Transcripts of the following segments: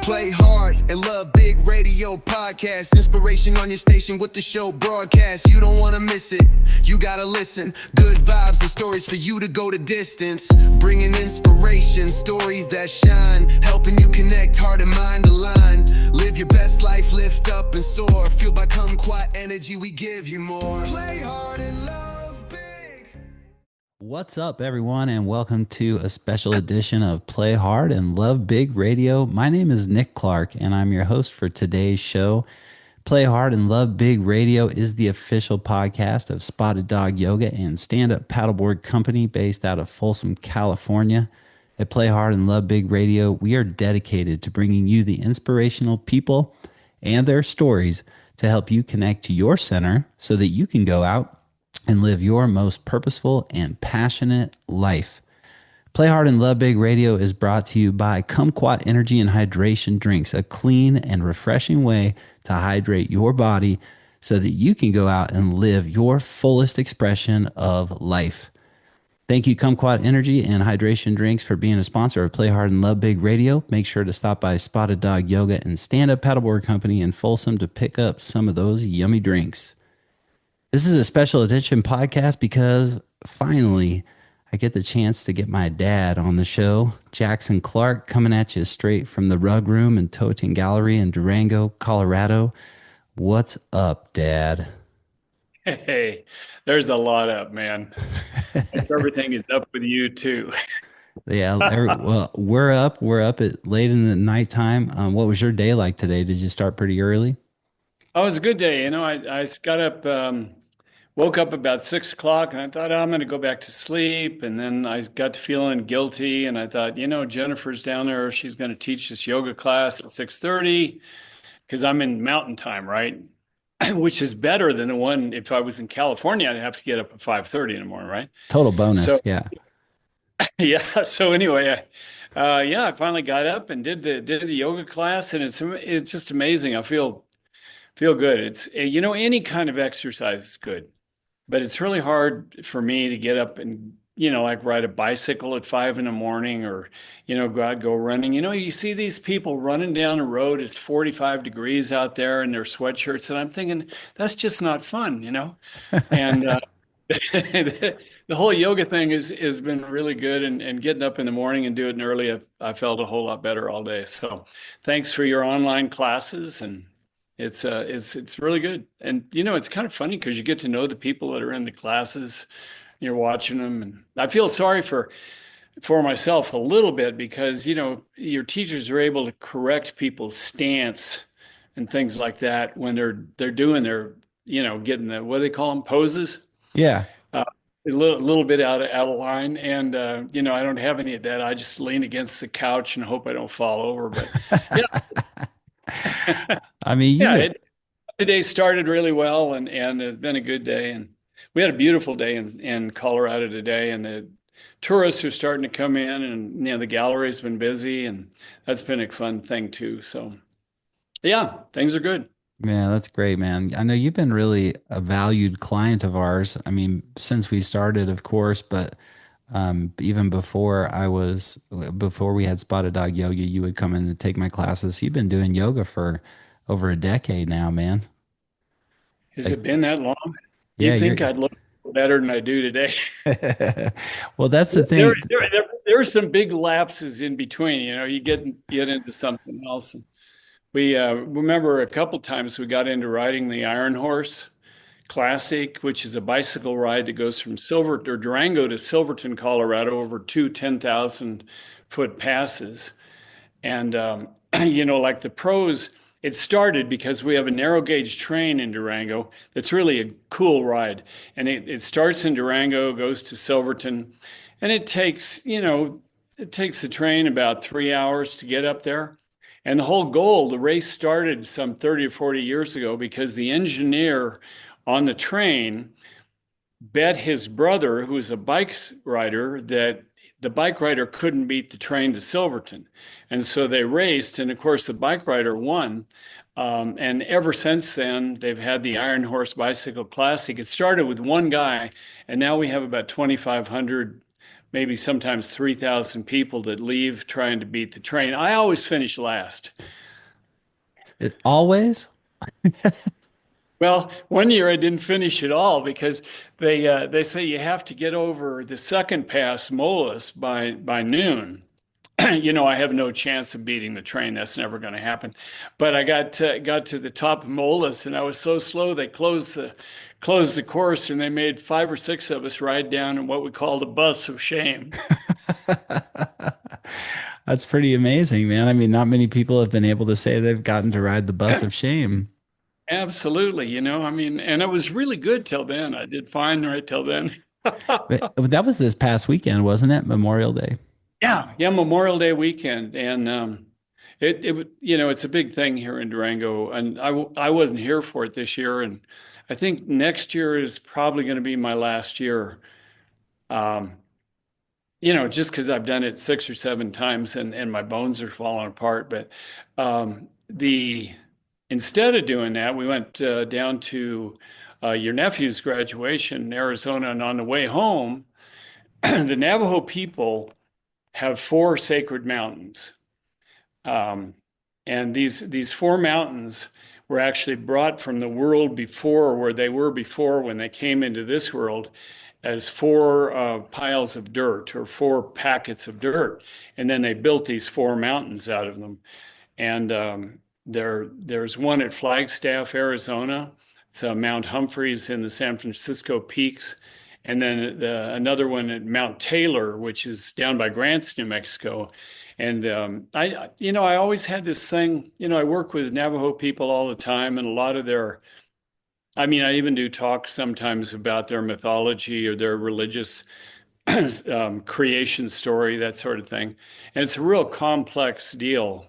Play hard and love big radio podcast. Inspiration on your station with the show broadcast. You don't want to miss it. You gotta listen. Good vibes and stories for you to go the distance. Bringing inspiration, stories that shine. Helping you connect heart and mind align. Live your best life, lift up and soar. Fueled by kumquat energy, we give you more. Play hard and love big. What's up, everyone, and welcome to a special edition of Play Hard and Love Big Radio. My name is Nick Clark, and I'm your host for today's show. Play Hard and Love Big Radio is the official podcast of Spotted Dog Yoga and stand-up paddleboard company based out of Folsom, California. At Play Hard and Love Big Radio, we are dedicated to bringing you the inspirational people and their stories to help you connect to your center so that you can go out and live your most purposeful and passionate life. Play Hard and Love Big Radio is brought to you by Kumquat Energy and Hydration Drinks, a clean and refreshing way to hydrate your body so that you can go out and live your fullest expression of life. Thank you, Kumquat Energy and Hydration Drinks, for being a sponsor of Play Hard and Love Big Radio. Make sure to stop by Spotted Dog Yoga and Stand-Up Paddleboard Company in Folsom to pick up some of those yummy drinks. This is a special edition podcast because finally I get the chance to get my dad on the show. Jackson Clark, coming at you straight from the Rug Room and Toh-Atin Gallery in Durango, Colorado. What's up, Dad? Hey, there's a lot up, man. Everything is up with you too. Yeah, well, we're up at late in the nighttime. What was your day like today? Did you start pretty early? Oh, it was a good day. I got up, woke up about 6 o'clock, and I thought, I'm going to go back to sleep. And then I got to feeling guilty, and I thought, Jennifer's down there. She's going to teach this yoga class at 6:30 because I'm in mountain time, right? Which is better than the one if I was in California, I'd have to get up at 5:30 in the morning, right? Total bonus, So yeah. yeah. So anyway, I finally got up and did the yoga class, and it's just amazing. I feel good. It's any kind of exercise is good, but it's really hard for me to get up and like ride a bicycle at 5 in the morning or go running. You see these people running down the road. It's 45 degrees out there in their sweatshirts, and I'm thinking that's just not fun, And the whole yoga thing has been really good, and getting up in the morning and doing it early, I felt a whole lot better all day. So thanks for your online classes, and it's really good. And it's kind of funny because you get to know the people that are in the classes. You're watching them, and I feel sorry for myself a little bit because your teachers are able to correct people's stance and things like that when they're doing their getting the, what do they call them, poses. Yeah. A little bit out of line, and I don't have any of that. I just lean against the couch and hope I don't fall over. But yeah. I mean, The day started really well, and it's been a good day, and we had a beautiful day in Colorado today, and the tourists are starting to come in, and the gallery's been busy, and that's been a fun thing too. So yeah, things are good. yeah, that's great, man. I know you've been really a valued client of ours. I mean, since we started, of course, but even before we had Spotted Dog Yoga, you would come in and take my classes. You've been doing yoga for over a decade now, man. Has it been that long? Yeah, You think I'd look better than I do today? well, that's the thing. There are some big lapses in between. You get into something else. We remember a couple times we got into riding the Iron Horse Classic, which is a bicycle ride that goes from Durango to Silverton, Colorado, over two 10,000-foot passes. And like the pros, it started because we have a narrow gauge train in Durango that's really a cool ride. And it starts in Durango, goes to Silverton, and it takes the train about 3 hours to get up there. And the whole goal, the race started some 30 or 40 years ago because the engineer on the train bet his brother, who was a bike rider, that the bike rider couldn't beat the train to Silverton. And so they raced, and of course the bike rider won. And ever since then, they've had the Iron Horse Bicycle Classic. It started with one guy, and now we have about 2,500 maybe sometimes 3,000 people that leave trying to beat the train. I always finish last. It always? Well, one year I didn't finish at all because they say you have to get over the second pass, Molas, by noon. I have no chance of beating the train. That's never going to happen. But I got to the top of Molas, and I was so slow they closed the course, and they made five or six of us ride down in what we called a bus of shame. That's pretty amazing, man. I mean, not many people have been able to say they've gotten to ride the bus of shame. Absolutely, I mean, and I was really good till then. I did fine right till then. But that was this past weekend, wasn't it? Memorial Day. Yeah, yeah, Memorial Day weekend, and it's a big thing here in Durango, and I wasn't here for it this year, and I think next year is probably going to be my last year. Um, just because I've done it six or seven times, and my bones are falling apart. But the instead of doing that, we went down to your nephew's graduation in Arizona, and on the way home, the Navajo people have four sacred mountains. Um, and these four mountains were actually brought from the world before, where they were before when they came into this world, as four piles of dirt or four packets of dirt. And then they built these four mountains out of them. And there's one at Flagstaff, Arizona. It's Mount Humphreys in the San Francisco Peaks. And then another one at Mount Taylor, which is down by Grants, New Mexico. And I always had this thing, I work with Navajo people all the time, and a lot of I mean, I even do talks sometimes about their mythology or their religious creation story, that sort of thing. And it's a real complex deal.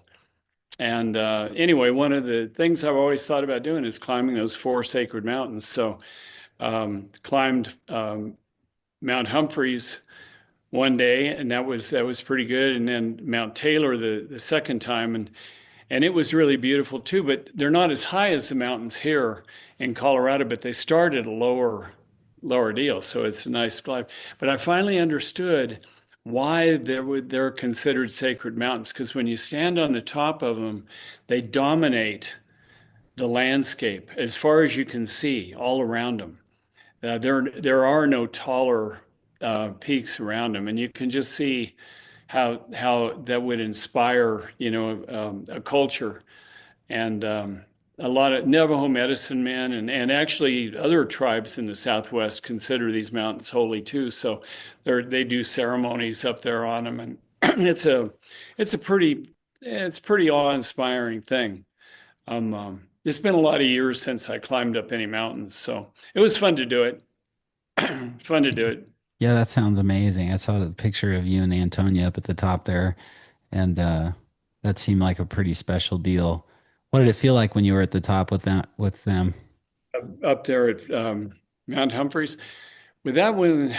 And anyway, one of the things I've always thought about doing is climbing those four sacred mountains. So climbed Mount Humphreys one day, and that was pretty good. And then Mount Taylor the second time, and it was really beautiful too. But they're not as high as the mountains here in Colorado, but they start at a lower deal, so it's a nice climb. But I finally understood why they're considered sacred mountains, because when you stand on the top of them, they dominate the landscape as far as you can see all around them. There are no taller peaks around them, and you can just see how that would inspire a culture. And a lot of Navajo medicine men and actually other tribes in the Southwest consider these mountains holy too. So they do ceremonies up there on them, and it's a pretty awe-inspiring thing. It's been a lot of years since I climbed up any mountains, so it was fun to do it. Fun to do it. Yeah, that sounds amazing. I saw the picture of you and Antonia up at the top there, and that seemed like a pretty special deal. What did it feel like when you were at the top with them? Up there at Mount Humphreys. With that one,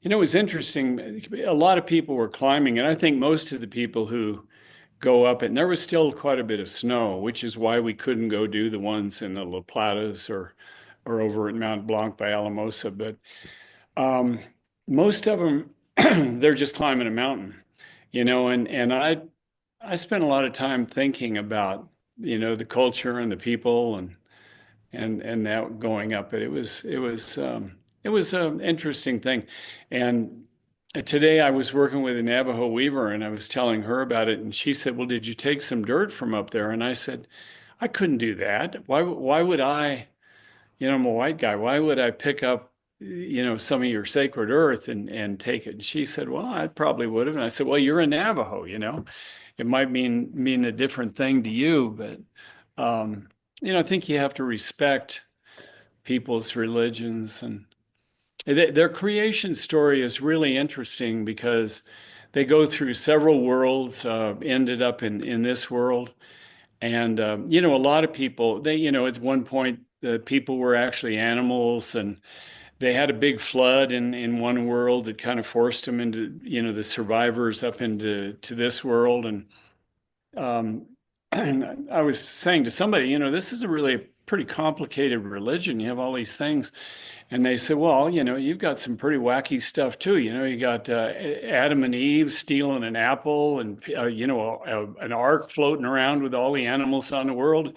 it was interesting. A lot of people were climbing, and I think most of the people who go up it, and there was still quite a bit of snow, which is why we couldn't go do the ones in the La Platas or over at Mount Blanc by Alamosa. But um, most of them, they're just climbing a mountain, and I spent a lot of time thinking about, the culture and the people and that going up it. It was an interesting thing. And today I was working with a Navajo weaver, and I was telling her about it, and she said, "Well, did you take some dirt from up there?" And I said, "I couldn't do that. Why would I, I'm a white guy. Why would I pick up, some of your sacred earth and take it?" And she said, "Well, I probably would have." And I said, "Well, you're a Navajo, It might mean a different thing to you, but I think you have to respect people's religions, and their creation story is really interesting because they go through several worlds, ended up in this world. And, a lot of people, at one point, the people were actually animals, and they had a big flood in one world that kind of forced them into, the survivors up into this world. Um, and I was saying to somebody, this is a really pretty complicated religion. You have all these things. And they said, well, you've got some pretty wacky stuff too. You got Adam and Eve stealing an apple and, an ark floating around with all the animals on the world.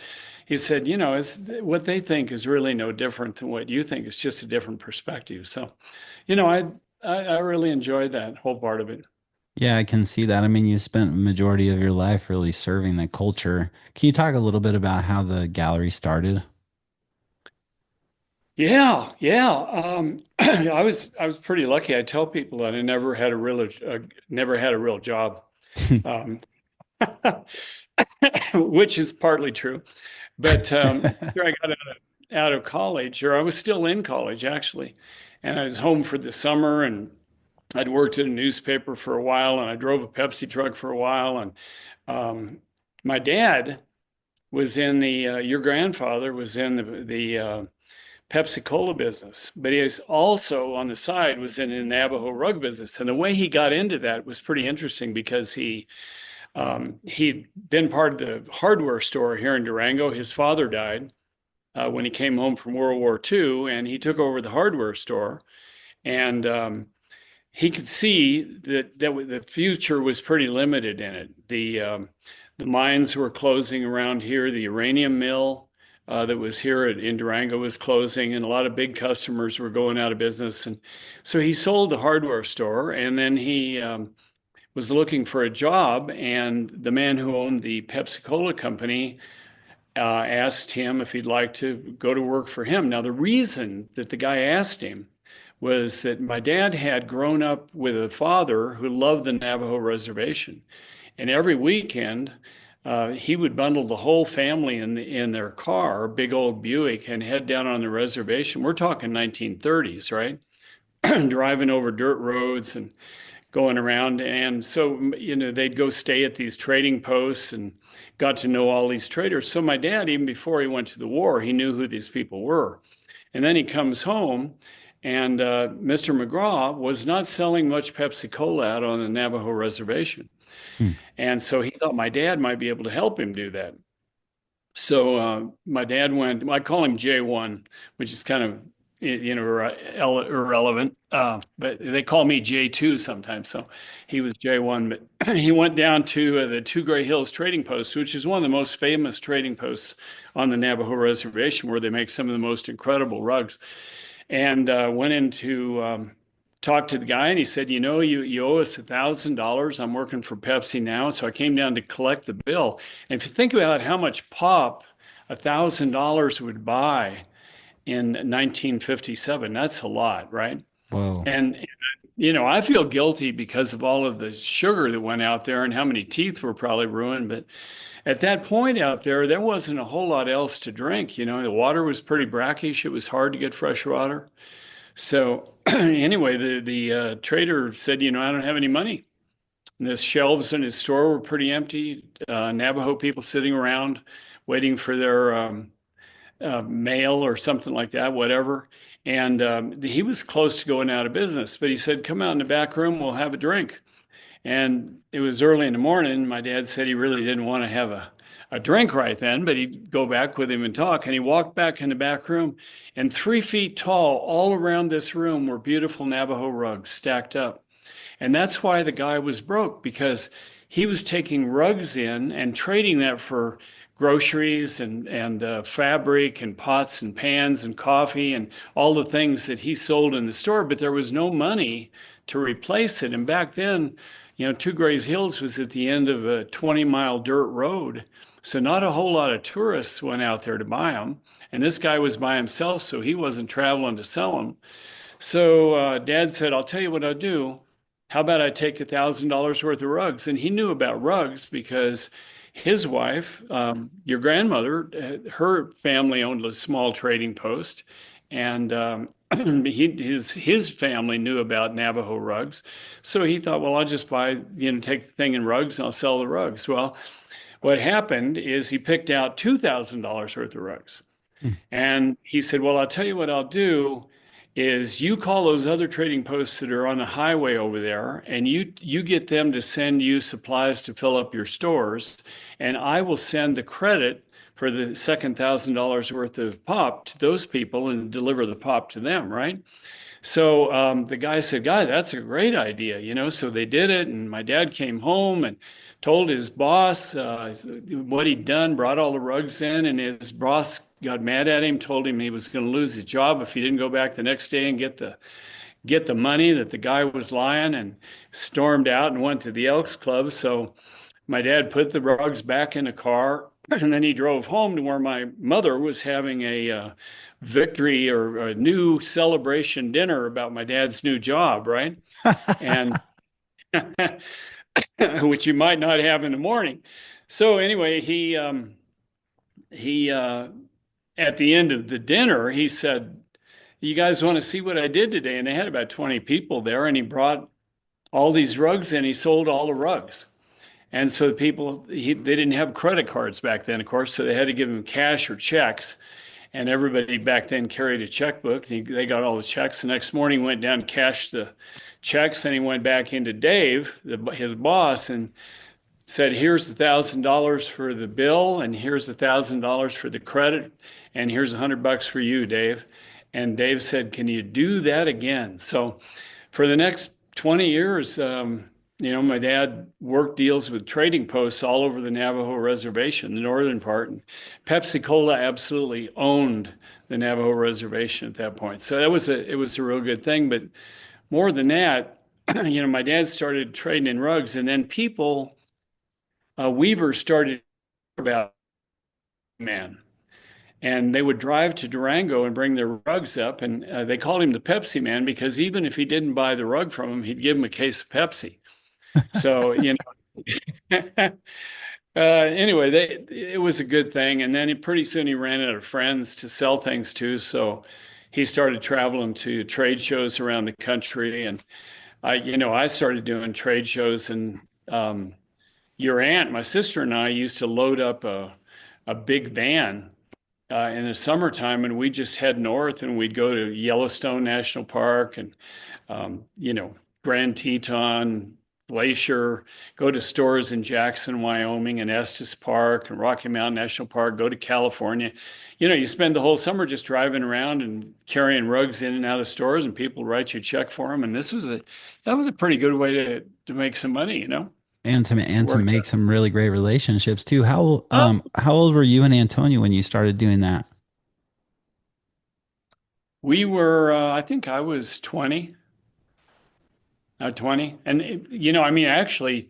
He said, it's what they think is really no different than what you think. It's just a different perspective. So, I really enjoyed that whole part of it. Yeah, I can see that. I mean, you spent a majority of your life really serving the culture. Can you talk a little bit about how the gallery started? Yeah, yeah. I was pretty lucky. I tell people that I never had a real job, um, which is partly true. But after I got out of college, or I was still in college actually, and I was home for the summer, and I'd worked at a newspaper for a while, and I drove a Pepsi truck for a while, and um, my dad was in your grandfather was in the Pepsi Cola business, but he was also on the side was in the Navajo rug business. And the way he got into that was pretty interesting because he'd been part of the hardware store here in Durango. His father died when he came home from World War II, and he took over the hardware store. And he could see that the future was pretty limited in it. The mines were closing around here. The uranium mill that was here in Durango was closing, and a lot of big customers were going out of business. And so he sold the hardware store, and then he was looking for a job. And the man who owned the Pepsi Cola company asked him if he'd like to go to work for him. Now, the reason that the guy asked him was that my dad had grown up with a father who loved the Navajo reservation. And every weekend, he would bundle the whole family in their car, big old Buick, and head down on the reservation. We're talking 1930s, right? Driving over dirt roads and going around. And so, they'd go stay at these trading posts and got to know all these traders. So my dad, even before he went to the war, he knew who these people were. And then he comes home, and Mr. McGraw was not selling much Pepsi Cola out on the Navajo reservation. Hmm. And so he thought my dad might be able to help him do that. So my dad went, I call him J1, which is kind of, irrelevant. But they call me J2 sometimes. So he was J1, but he went down to the Two Gray Hills Trading Post, which is one of the most famous trading posts on the Navajo reservation, where they make some of the most incredible rugs. And went in to talk to the guy, and he said, you owe us $1,000. I'm working for Pepsi now. So I came down to collect the bill. And if you think about how much pop $1,000 would buy in 1957, that's a lot, right? Whoa. And, I feel guilty because of all of the sugar that went out there and how many teeth were probably ruined. But at that point out there wasn't a whole lot else to drink. The water was pretty brackish. It was hard to get fresh water. So anyway, the trader said, I don't have any money. And the shelves in his store were pretty empty. Navajo people sitting around waiting for their mail or something like that, whatever. And he was close to going out of business, but he said, come out in the back room, we'll have a drink. And it was early in the morning. My dad said he really didn't want to have a drink right then, but he'd go back with him and talk. And he walked back in the back room, and 3 feet tall, all around this room were beautiful Navajo rugs stacked up. And that's why the guy was broke, because he was taking rugs in and trading that for groceries and fabric and pots and pans and coffee and all the things that he sold in the store. But there was no money to replace it. And back then, Two Grays Hills was at the end of a 20-mile dirt road. So not a whole lot of tourists went out there to buy them. And this guy was by himself, so he wasn't traveling to sell them. So Dad said, I'll tell you what I'll do. How about I take $1,000 worth of rugs? And he knew about rugs because his wife, your grandmother, her family owned a small trading post. And his family knew about Navajo rugs. So he thought, well, I'll just take the thing in rugs and I'll sell the rugs. Well, what happened is he picked out $2,000 worth of rugs. Hmm. And he said, well, I'll tell you what I'll do is you call those other trading posts that are on the highway over there, and you get them to send you supplies to fill up your stores. and I will send the credit for the second $1,000 worth of pop to those people and deliver the pop to them, right? So the guy said, "God, that's a great idea," you know. So they did it, and my dad came home and told his boss what he'd done, brought all the rugs in, and his boss got mad at him, told him he was going to lose his job if he didn't go back the next day and get the money, that the guy was lying, and stormed out and went to the Elks Club. So my dad put the rugs back in the car, and then he drove home to where my mother was having a victory or a new celebration dinner about my dad's new job, right? And which you might not have in the morning. So anyway, he at the end of the dinner, he said, "You guys want to see what I did today?" And they had about 20 people there, and he brought all these rugs in. He sold all the rugs. And so the people, they didn't have credit cards back then, of course, so they had to give him cash or checks. And everybody back then carried a checkbook. They got all the checks. The next morning, he went down, cashed the checks, and he went back into Dave, his boss, and said, "Here's $1,000 for the bill, and here's $1,000 for the credit, and here's $100 for you, Dave." And Dave said, "Can you do that again?" So for the next 20 years, my dad worked deals with trading posts all over the Navajo reservation, the northern part. And Pepsi-Cola absolutely owned the Navajo reservation at that point. So it was a real good thing. But more than that, my dad started trading in rugs, and then weavers started about man. And they would drive to Durango and bring their rugs up, and they called him the Pepsi Man because even if he didn't buy the rug from him, he'd give him a case of Pepsi. So, anyway, it was a good thing. And then pretty soon he ran out of friends to sell things to. So he started traveling to trade shows around the country. And I started doing trade shows. And your aunt, my sister, and I used to load up a big van in the summertime, and we just head north, and we'd go to Yellowstone National Park and Grand Teton, Glacier, go to stores in Jackson, Wyoming, and Estes Park and Rocky Mountain National Park, go to California. You spend the whole summer just driving around and carrying rugs in and out of stores, and people write you a check for them. And that was a pretty good way to make some money, And to Worked make out. some really great relationships too. How Oh, how old were you and Antonio when you started doing that? we were, I think I was 20, 20. And, actually,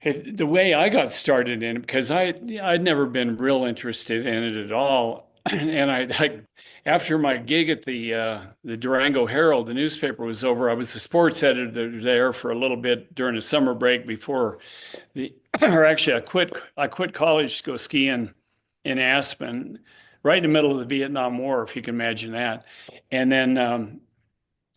the way I got started in it, because I'd never been real interested in it at all. And after my gig at the Durango Herald, the newspaper was over, I was the sports editor there for a little bit during the summer break before or actually I quit college to go skiing in Aspen, right in the middle of the Vietnam War, if you can imagine that. And then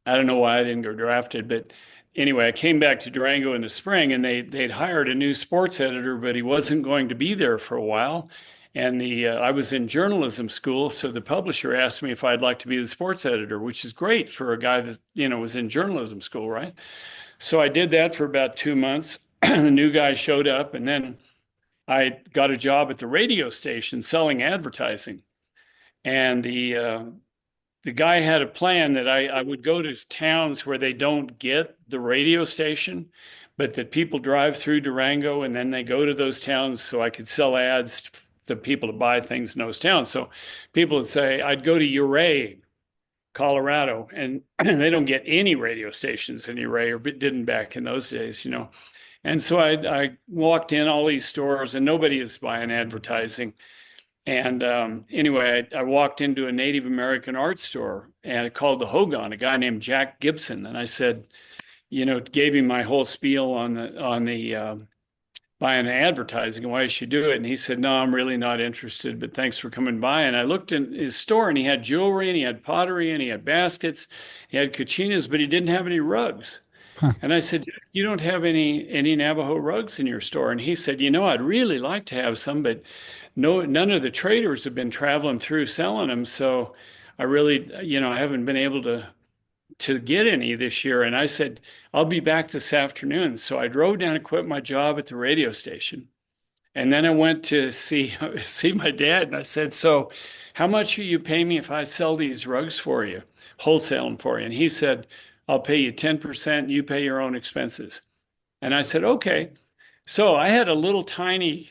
I don't know why I didn't go drafted, but anyway, I came back to Durango in the spring, and they'd hired a new sports editor, but he wasn't going to be there for a while. And I was in journalism school, so the publisher asked me if I'd like to be the sports editor, which is great for a guy that was in journalism school, right? So I did that for about 2 months. The new guy showed up, and then I got a job at the radio station selling advertising. And the guy had a plan that I would go to towns where they don't get the radio station, but that people drive through Durango and then they go to those towns, so I could sell ads to people to buy things in those towns. So people would say, I'd go to Ouray, Colorado, and they don't get any radio stations in Ouray, or didn't back in those days. And so I walked in all these stores, and nobody is buying advertising. And anyway, I walked into a Native American art store, and I called the Hogan, a guy named Jack Gibson, and I said, gave him my whole spiel on the buying advertising and why I should do it. And he said, "No, I'm really not interested, but thanks for coming by." And I looked in his store, and he had jewelry, and he had pottery, and he had baskets, he had kachinas, but he didn't have any rugs. Huh. And I said, "You don't have any Navajo rugs in your store?" And he said, "I'd really like to have some, but no, none of the traders have been traveling through selling them. So I really, I haven't been able to get any this year." And I said, "I'll be back this afternoon." So I drove down and quit my job at the radio station. And then I went to see see my dad, and I said, "So, how much will you pay me if I sell these rugs for you, wholesale them for you?" And he said, "I'll pay you 10%, you pay your own expenses." And I said, "Okay." So I had a little tiny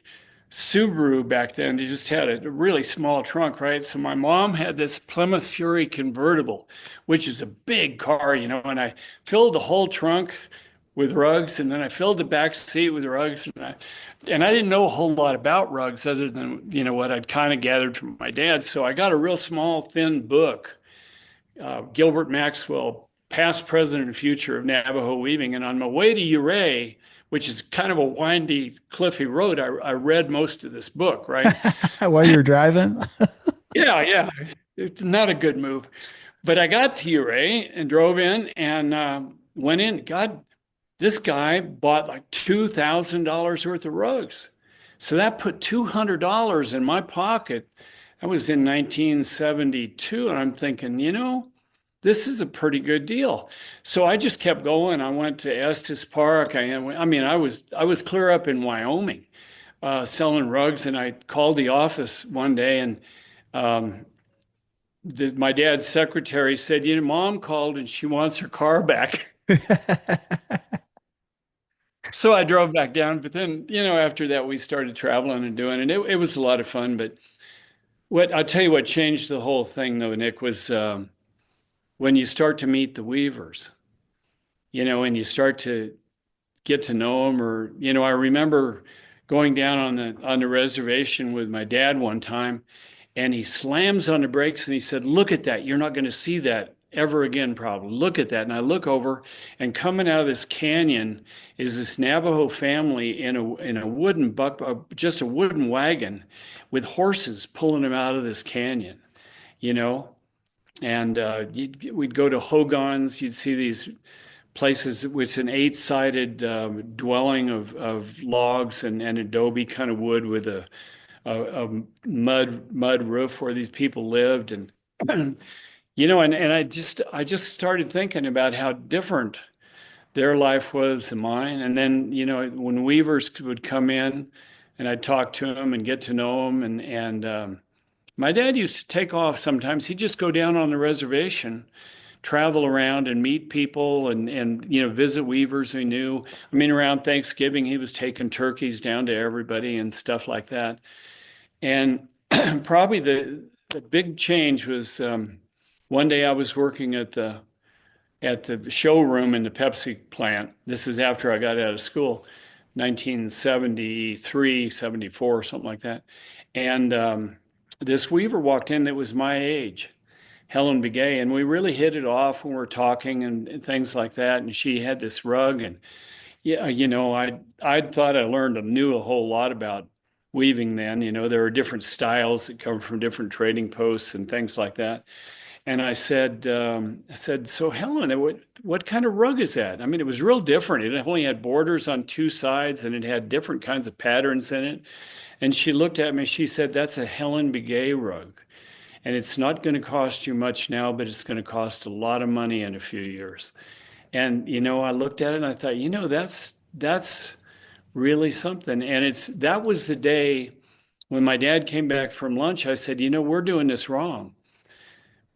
Subaru back then. They just had a really small trunk, right? So my mom had this Plymouth Fury convertible, which is a big car, and I filled the whole trunk with rugs, and then I filled the back seat with rugs, and I didn't know a whole lot about rugs other than, what I'd kind of gathered from my dad. So I got a real small, thin book, Gilbert Maxwell, Past, Present, and Future of Navajo Weaving. And on my way to Ouray, which is kind of a windy, cliffy road, I read most of this book, right? While you're driving? Yeah, yeah. It's not a good move. But I got to Ouray and drove in and went in. God, this guy bought like $2,000 worth of rugs. So that put $200 in my pocket. That was in 1972. And I'm thinking, this is a pretty good deal. So I just kept going. I went to Estes Park. I was clear up in Wyoming, selling rugs, and I called the office one day, and um, my dad's secretary said, Mom called and she wants her car back. So I drove back down. But then, after that, we started traveling and doing it. It was a lot of fun. But I'll tell you what changed the whole thing, though, Nick, was when you start to meet the weavers, and you start to get to know them. Or, I remember going down on the reservation with my dad one time, and he slams on the brakes and he said, "Look at that. You're not going to see that ever again, probably. Look at that." And I look over, and coming out of this canyon is this Navajo family in a wooden just a wooden wagon with horses pulling them out of this canyon, you know. And we'd go to Hogan's. You'd see these places with an eight-sided dwelling of logs and adobe kind of wood with a mud roof where these people lived. And and I just started thinking about how different their life was than mine. And then when weavers would come in, and I'd talk to them and get to know them, and my dad used to take off sometimes. He'd just go down on the reservation, travel around and meet people, and visit weavers he knew. I mean, around Thanksgiving, he was taking turkeys down to everybody and stuff like that. And probably the big change was one day I was working at the showroom in the Pepsi plant. This is after I got out of school, 1973, 74, something like that. And this weaver walked in that was my age, Helen Begay, and we really hit it off when we were talking and things like that. And she had this rug, and yeah, I thought I knew a whole lot about weaving then. There are different styles that come from different trading posts and things like that. And I said, "So Helen, what kind of rug is that?" I mean, it was real different. It only had borders on two sides, and it had different kinds of patterns in it. And she looked at me. She said, "That's a Helen Begay rug. And it's not going to cost you much now, but it's going to cost a lot of money in a few years." And, I looked at it and I thought, that's really something. And that was the day when my dad came back from lunch. I said, "We're doing this wrong,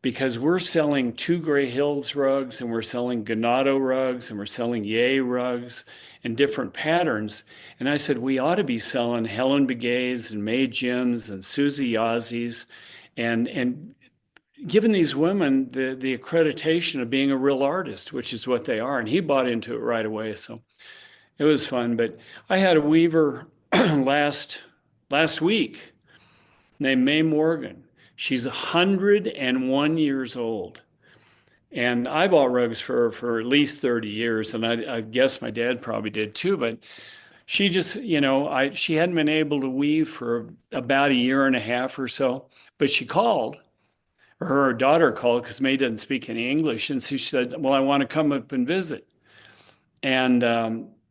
because we're selling Two Gray Hills rugs, and we're selling Ganado rugs, and we're selling Yay rugs and different patterns." And I said, "We ought to be selling Helen Begay's and May Jim's and Susie Yazzi's, and giving these women the accreditation of being a real artist," which is what they are. And he bought into it right away. So it was fun. But I had a weaver last week named May Morgan. She's 101 years old. And I bought rugs for at least 30 years. And I guess my dad probably did too. But she just, she hadn't been able to weave for about a year and a half or so. But she called, or her daughter called, because May doesn't speak any English. And she said, "Well, I want to come up and visit." And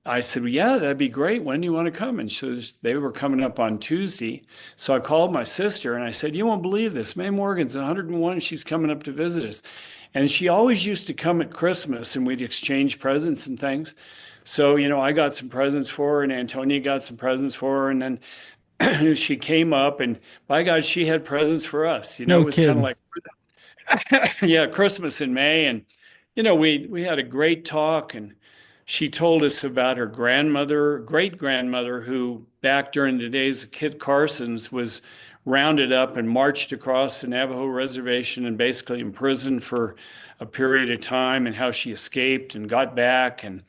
I said, "Well, yeah, that'd be great. When do you want to come?" And they were coming up on Tuesday. So I called my sister and I said, "You won't believe this. May Morgan's 101. She's coming up to visit us." And she always used to come at Christmas, and we'd exchange presents and things. So, I got some presents for her, and Antonia got some presents for her, and then she came up, and by God, she had presents for us. It No was kind of kidding. like, yeah, Christmas in May, and we had a great talk, and she told us about her grandmother, great grandmother, who back during the days of Kit Carson's was rounded up and marched across the Navajo reservation and basically imprisoned for a period of time, and how she escaped and got back, and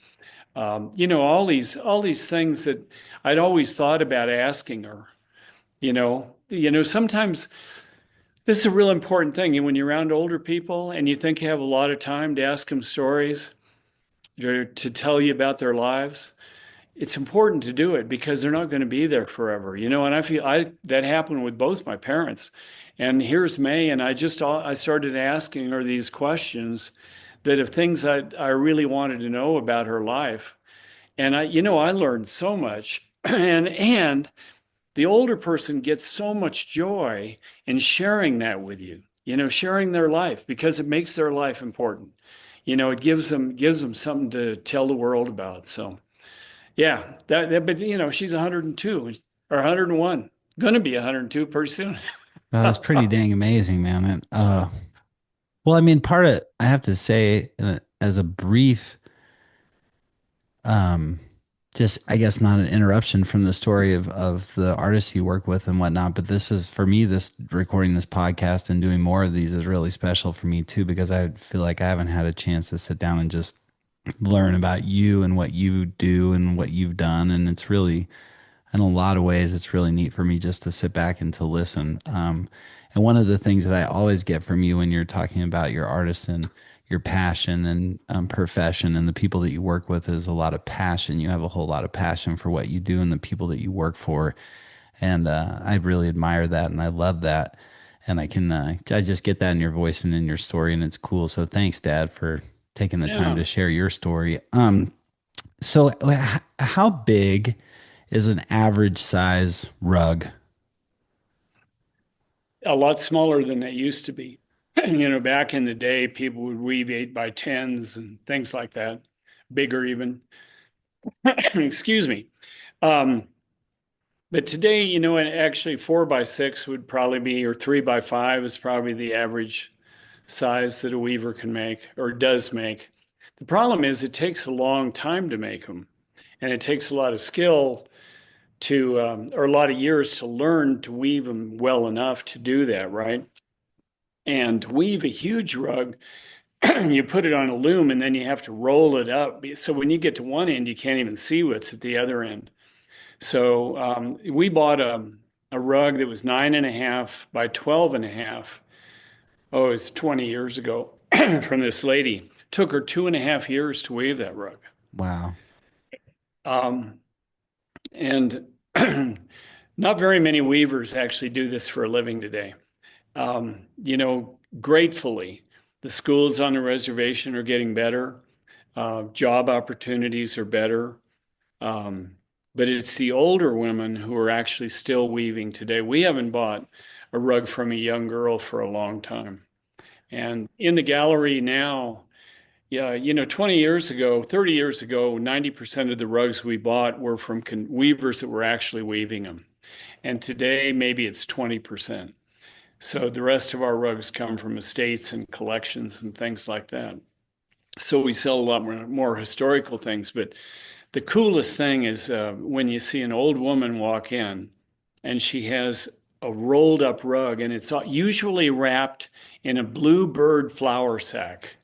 all these things that I'd always thought about asking her. Sometimes this is a real important thing. And when you're around older people and you think you have a lot of time to ask them stories, to tell you about their lives, it's important to do it because they're not going to be there forever. And I feel that happened with both my parents. And here's May, and I started asking her these questions that of things I really wanted to know about her life. And I learned so much. And the older person gets so much joy in sharing that with you, sharing their life because it makes their life important. It gives them something to tell the world about. So yeah, but she's 102 or 101, gonna be 102 pretty soon. That's pretty dang amazing, man. Well, I mean, I have to say, as a brief, um, just I guess not an interruption from the story of the artists you work with and whatnot, but this is for me, this recording this podcast and doing more of these is really special for me too, because I feel like I haven't had a chance to sit down and just learn about you and what you do and what you've done. And it's really, in a lot of ways, it's really neat for me just to sit back and to listen. And one of the things that I always get from you when you're talking about your artists and your passion and profession and the people that you work with is a lot of passion. You have a whole lot of passion for what you do and the people that you work for. And I really admire that and I love that. And I just get that in your voice and in your story, and it's cool. So thanks, Dad, for taking the time Yeah, to share your story. So how big is an average size rug? a lot smaller than they used to be. Back in the day, people would weave 8 by 10s and things like that, bigger even. Excuse me. Um, but today, and actually 4 by 6 would probably be, or 3 by 5 is probably the average size that a weaver can make or does make. The problem is it takes a long time to make them, and it takes a lot of skill or a lot of years to learn to weave them well enough to do that, right? And to weave a huge rug, you put it on a loom and then you have to roll it up. So when you get to one end, you can't even see what's at the other end. So we bought a rug that was 9.5 by 12.5. Oh, it's 20 years ago from this lady. Took her 2.5 years to weave that rug. Wow. Um, and not very many weavers actually do this for a living today. Gratefully, the schools on the reservation are getting better. Job opportunities are better. Um, but it's the older women who are actually still weaving today. We haven't bought a rug from a young girl for a long time. And in the gallery now, yeah, 20 years ago, 30 years ago, 90% of the rugs we bought were from weavers that were actually weaving them. And today, maybe it's 20%. So the rest of our rugs come from estates and collections and things like that. So we sell a lot more historical things. But the coolest thing is when you see an old woman walk in and she has a rolled up rug, and it's usually wrapped in a bluebird flower sack.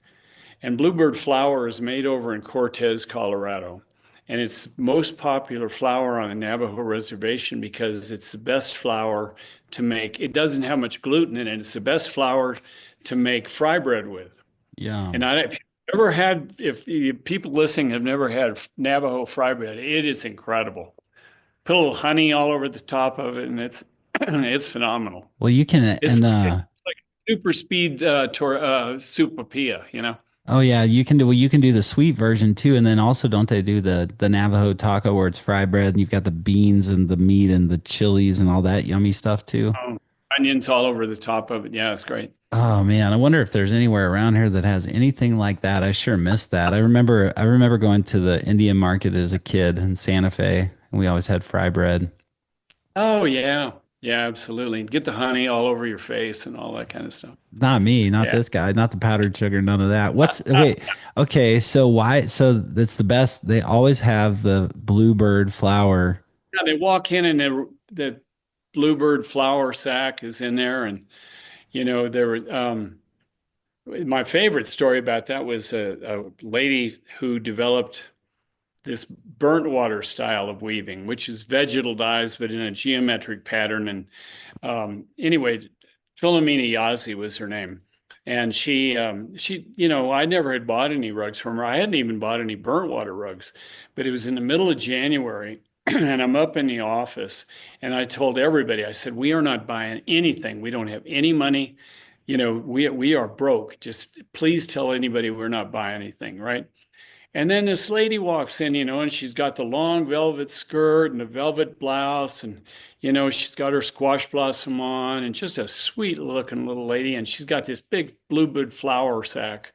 And bluebird flower is made over in Cortez, Colorado. And it's the most popular flower on the Navajo reservation because it's the best flour to make. It doesn't have much gluten in it. It's the best flour to make fry bread with. Yeah. And if people listening have never had Navajo fry bread, it is incredible. Put a little honey all over the top of it, and it's it's phenomenal. Well, you can, It's, it's like super speed soupapilla. oh yeah, you can do the sweet version too. And then also, don't they do the Navajo taco where it's fry bread and you've got the beans and the meat and the chilies and all that yummy stuff too? Um, onions all over the top of it. Yeah, it's great. Oh man, I wonder if there's anywhere around here that has anything like that. I sure missed that. I remember going to the Indian market as a kid in Santa Fe, and we always had fry bread. Oh yeah. Yeah, absolutely. Get the honey all over your face and all that kind of stuff. Not me, not Yeah. this guy, not the powdered sugar, none of that. Wait, okay, so why so that's the best. They always have the bluebird flower. Yeah, they walk in and the bluebird flour sack is in there, and there were my favorite story about that was a lady who developed this burnt water style of weaving, which is vegetal dyes but in a geometric pattern. And anyway, Philomena Yazzie was her name. And I never had bought any rugs from her. I hadn't even bought any burnt water rugs, but it was in the middle of January. And I'm up in the office and I told everybody, I said, we are not buying anything. We don't have any money. We are broke. Just please tell anybody we're not buying anything, right? And then this lady walks in, and she's got the long velvet skirt and the velvet blouse, and she's got her squash blossom on, and just a sweet looking little lady. And she's got this big bluebird flower sack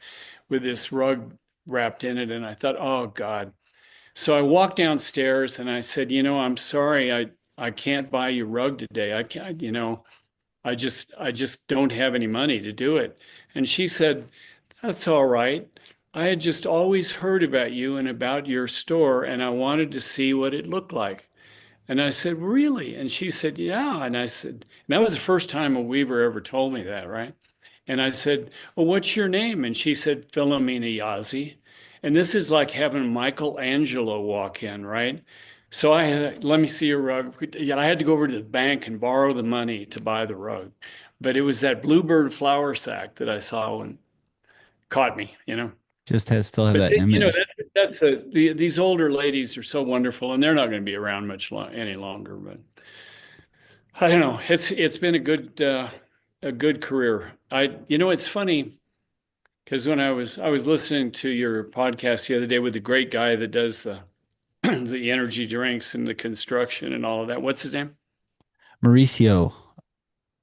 with this rug wrapped in it. And I thought, oh God. So I walked downstairs and I said, I'm sorry, I can't buy you rug today. I can't, I just don't have any money to do it. And she said, that's all right. I had just always heard about you and about your store, and I wanted to see what it looked like. And I said, really? And she said, yeah. And I said, and that was the first time a weaver ever told me that, right? And I said, well, what's your name? And she said, Philomena Yazzie. And this is like having Michelangelo walk in, right? So I had, let me see your rug. Yeah, I had to go over to the bank and borrow the money to buy the rug. But it was that bluebird flower sack that I saw and caught me. Just has still have But that image. these older ladies are so wonderful, and they're not going to be around much any longer. But I don't know. It's been a good career. It's funny because when I was listening to your podcast the other day with the great guy that does the the energy drinks and the construction and all of that. What's his name? Mauricio.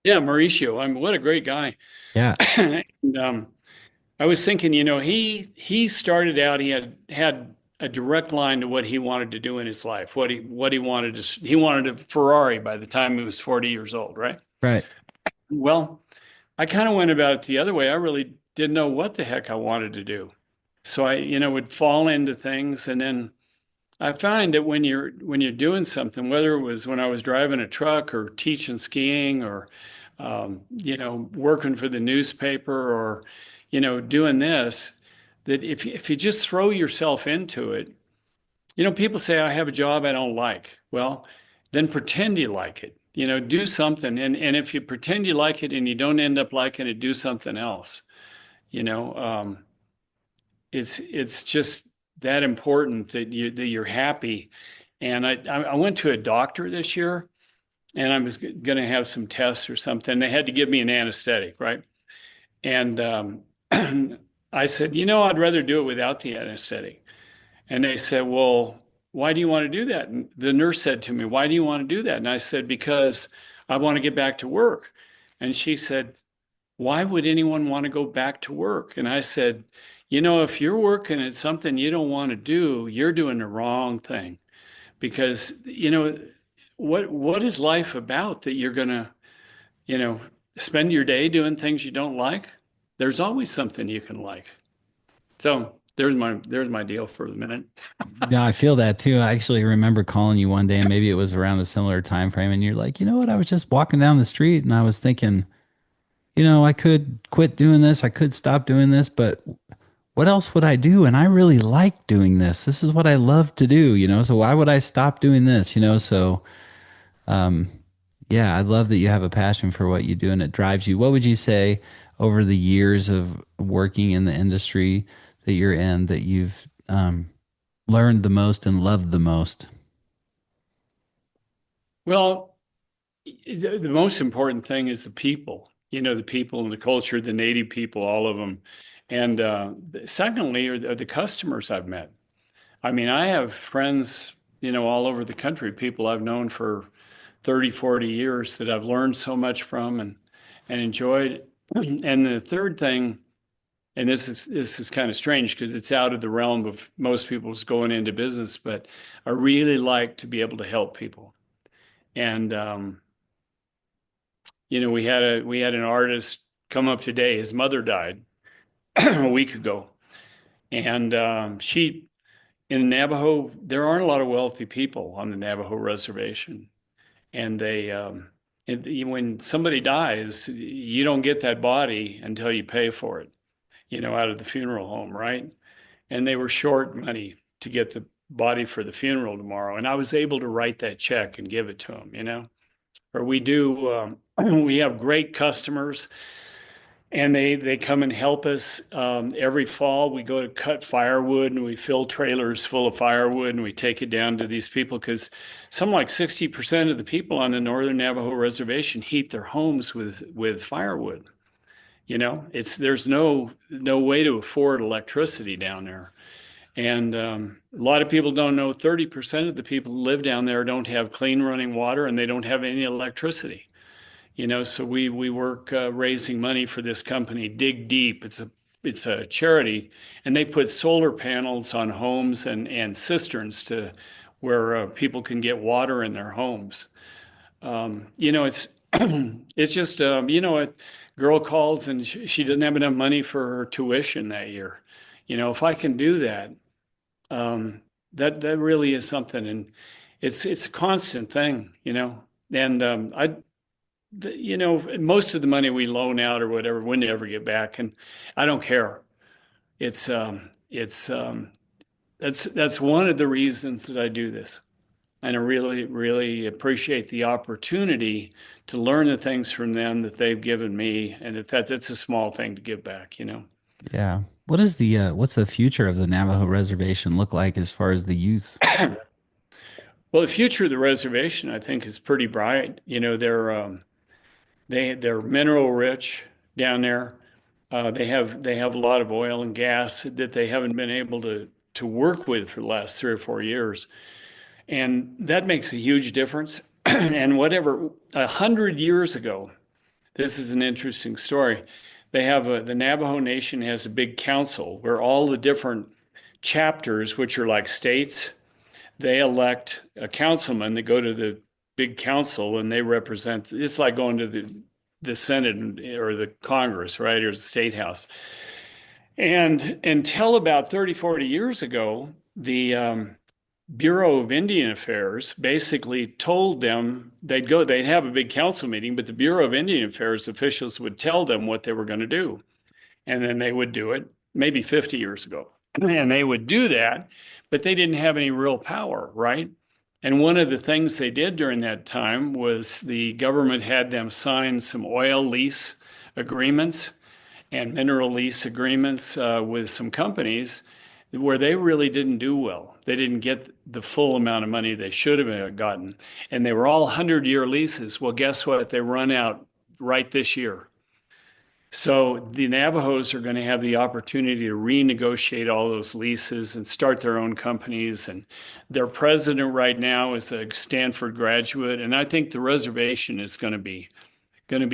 Yeah, Mauricio. I mean, what a great guy. Yeah. And, I was thinking, he started out, he had a direct line to what he wanted to do in his life, what he wanted he wanted a Ferrari by the time he was 40 years old, right? Right. Well, I kind of went about it the other way. I really didn't know what the heck I wanted to do. So I, would fall into things, and then I find that when you're doing something, whether it was when I was driving a truck or teaching skiing or working for the newspaper or doing this, that if you just throw yourself into it, people say I have a job I don't like. Well, then pretend you like it. Do something, and if you pretend you like it and you don't end up liking it, do something else. You know, it's just that important that you're happy. And I went to a doctor this year, and I was going to have some tests or something. They had to give me an anesthetic, right? And I said, I'd rather do it without the anesthetic. And they said, well, why do you want to do that? And the nurse said to me, why do you want to do that? And I said, because I want to get back to work. And she said, why would anyone want to go back to work? And I said, if you're working at something you don't want to do, you're doing the wrong thing. Because, what is life about that you're going to, you know, spend your day doing things you don't like? There's always something you can like. So there's my deal for the minute. Yeah, I feel that too. I actually remember calling you one day, and maybe it was around a similar time frame, and you're like, you know what? I was just walking down the street and I was thinking, I could quit doing this, I could stop doing this, but what else would I do? And I really like doing this. This is what I love to do. So why would I stop doing this? So um yeah, I love that you have a passion for what you do and it drives you. What would you say over the years of working in the industry that you're in that you've learned the most and loved the most? Well, the most important thing is the people, the people and the culture, the native people, all of them. And secondly, are the customers I've met. I mean, I have friends, all over the country, people I've known for 30, 40 years that I've learned so much from and enjoyed. And the third thing, and this is kind of strange because it's out of the realm of most people's going into business, but I really like to be able to help people. And we had an artist come up today. His mother died a week ago, and she in Navajo, there aren't a lot of wealthy people on the Navajo reservation, and when somebody dies, you don't get that body until you pay for it, out of the funeral home, right? And they were short money to get the body for the funeral tomorrow, and I was able to write that check and give it to them. Or we do, we have great customers, and they come and help us every fall. We go to cut firewood, and we fill trailers full of firewood, and we take it down to these people because some like 60% of the people on the Northern Navajo Reservation heat their homes with firewood. There's no way to afford electricity down there. And a lot of people don't know 30% of the people who live down there don't have clean running water, and they don't have any electricity. So we work raising money for this company, Dig Deep. It's a charity, and they put solar panels on homes and cisterns to where people can get water in their homes. It's it's just a girl calls and she doesn't have enough money for her tuition that year. If I can do that, that really is something, and it's a constant thing. And most of the money we loan out or whatever, we never get back, and I don't care. It's that's one of the reasons that I do this, and I really, really appreciate the opportunity to learn the things from them that they've given me, and that's a small thing to give back. Yeah. What's the future of the Navajo reservation look like as far as the youth? Well, the future of the reservation, I think, is pretty bright. They're mineral rich down there. They have a lot of oil and gas that they haven't been able to work with for the last 3 or 4 years, and that makes a huge difference. And whatever 100 years ago, this is an interesting story. The Navajo Nation has a big council where all the different chapters, which are like states, they elect a councilman. They go to the big council and they represent. It's like going to the Senate or the Congress, right, or the State House. And until about 30, 40 years ago, the Bureau of Indian Affairs basically told them they'd have a big council meeting, but the Bureau of Indian Affairs officials would tell them what they were going to do. And then they would do it, maybe 50 years ago. And they would do that, but they didn't have any real power, right? And one of the things they did during that time was the government had them sign some oil lease agreements and mineral lease agreements with some companies where they really didn't do well. They didn't get the full amount of money they should have gotten. And they were all 100-year leases. Well, guess what? They run out right this year. So the Navajos are going to have the opportunity to renegotiate all those leases and start their own companies. And their president right now is a Stanford graduate. And I think the reservation is going to be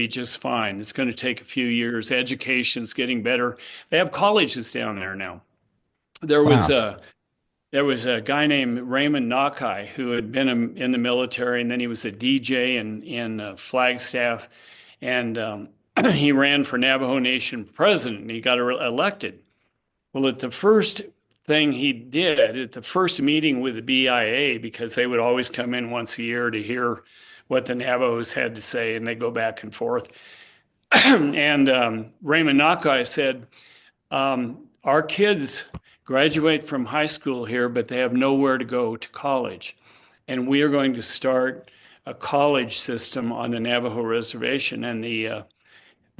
just fine. It's going to take a few years. Education's getting better. They have colleges down there now. There was Wow. a guy named Raymond Nakai who had been in the military, and then he was a DJ in Flagstaff, and he ran for Navajo Nation president, and he got elected. Well, at the first thing he did, at the first meeting with the BIA, because they would always come in once a year to hear what the Navajos had to say, and they go back and forth. And Raymond Nakai said, our kids graduate from high school here, but they have nowhere to go to college. And we are going to start a college system on the Navajo reservation. And the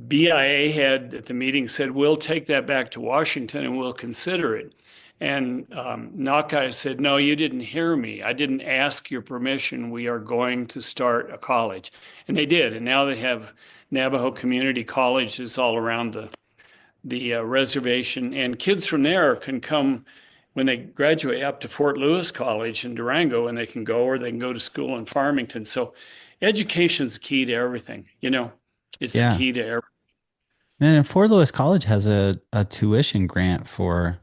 BIA head at the meeting said, we'll take that back to Washington and we'll consider it. And Nakai said, no, you didn't hear me. I didn't ask your permission. We are going to start a college. And they did. And now they have Navajo community colleges all around the reservation, and kids from there can come when they graduate up to Fort Lewis College in Durango, and they can go, or they can go to school in Farmington. So education's the key to everything, you know. It's the Yeah. key to everything. And Fort Lewis College has a tuition grant for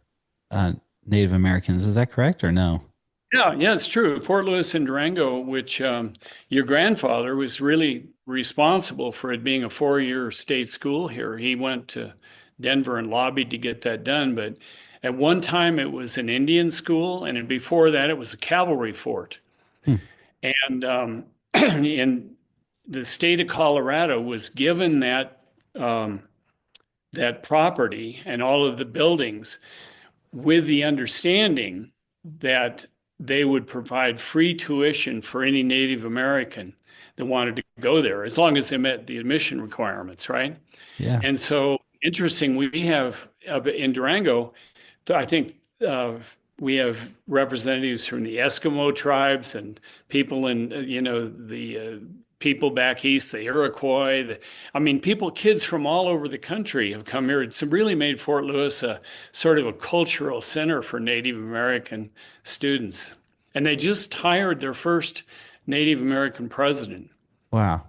uh, Native Americans. Is that correct or no? Yeah, yeah, it's true. Fort Lewis and Durango, which your grandfather was really responsible for it being a 4-year state school here. He went to Denver and lobbied to get that done. But at one time, it was an Indian school, and before that, it was a cavalry fort. Hmm. And in the state of Colorado was given um, that property and all of the buildings with the understanding that they would provide free tuition for any Native American that wanted to go there, as long as they met the admission requirements, right? Yeah. And so, interesting, we have in Durango, I think we have representatives from the Eskimo tribes and people in, the people back east, the Iroquois. I mean, kids from all over the country have come here. It's really made Fort Lewis a sort of a cultural center for Native American students. And they just hired their first Native American president Wow.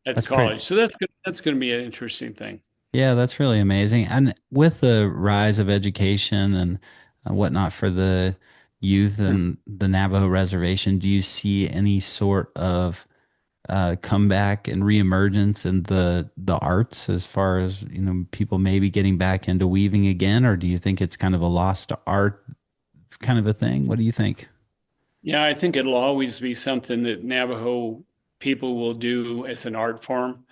at the That's pretty. college. So that's going to be an interesting thing. Yeah, that's really amazing. And with the rise of education and whatnot for the youth and the Navajo reservation, do you see any sort of comeback and reemergence in the arts as far as, people maybe getting back into weaving again, or do you think it's kind of a lost art kind of a thing? What do you think? Yeah, I think it'll always be something that Navajo people will do as an art form,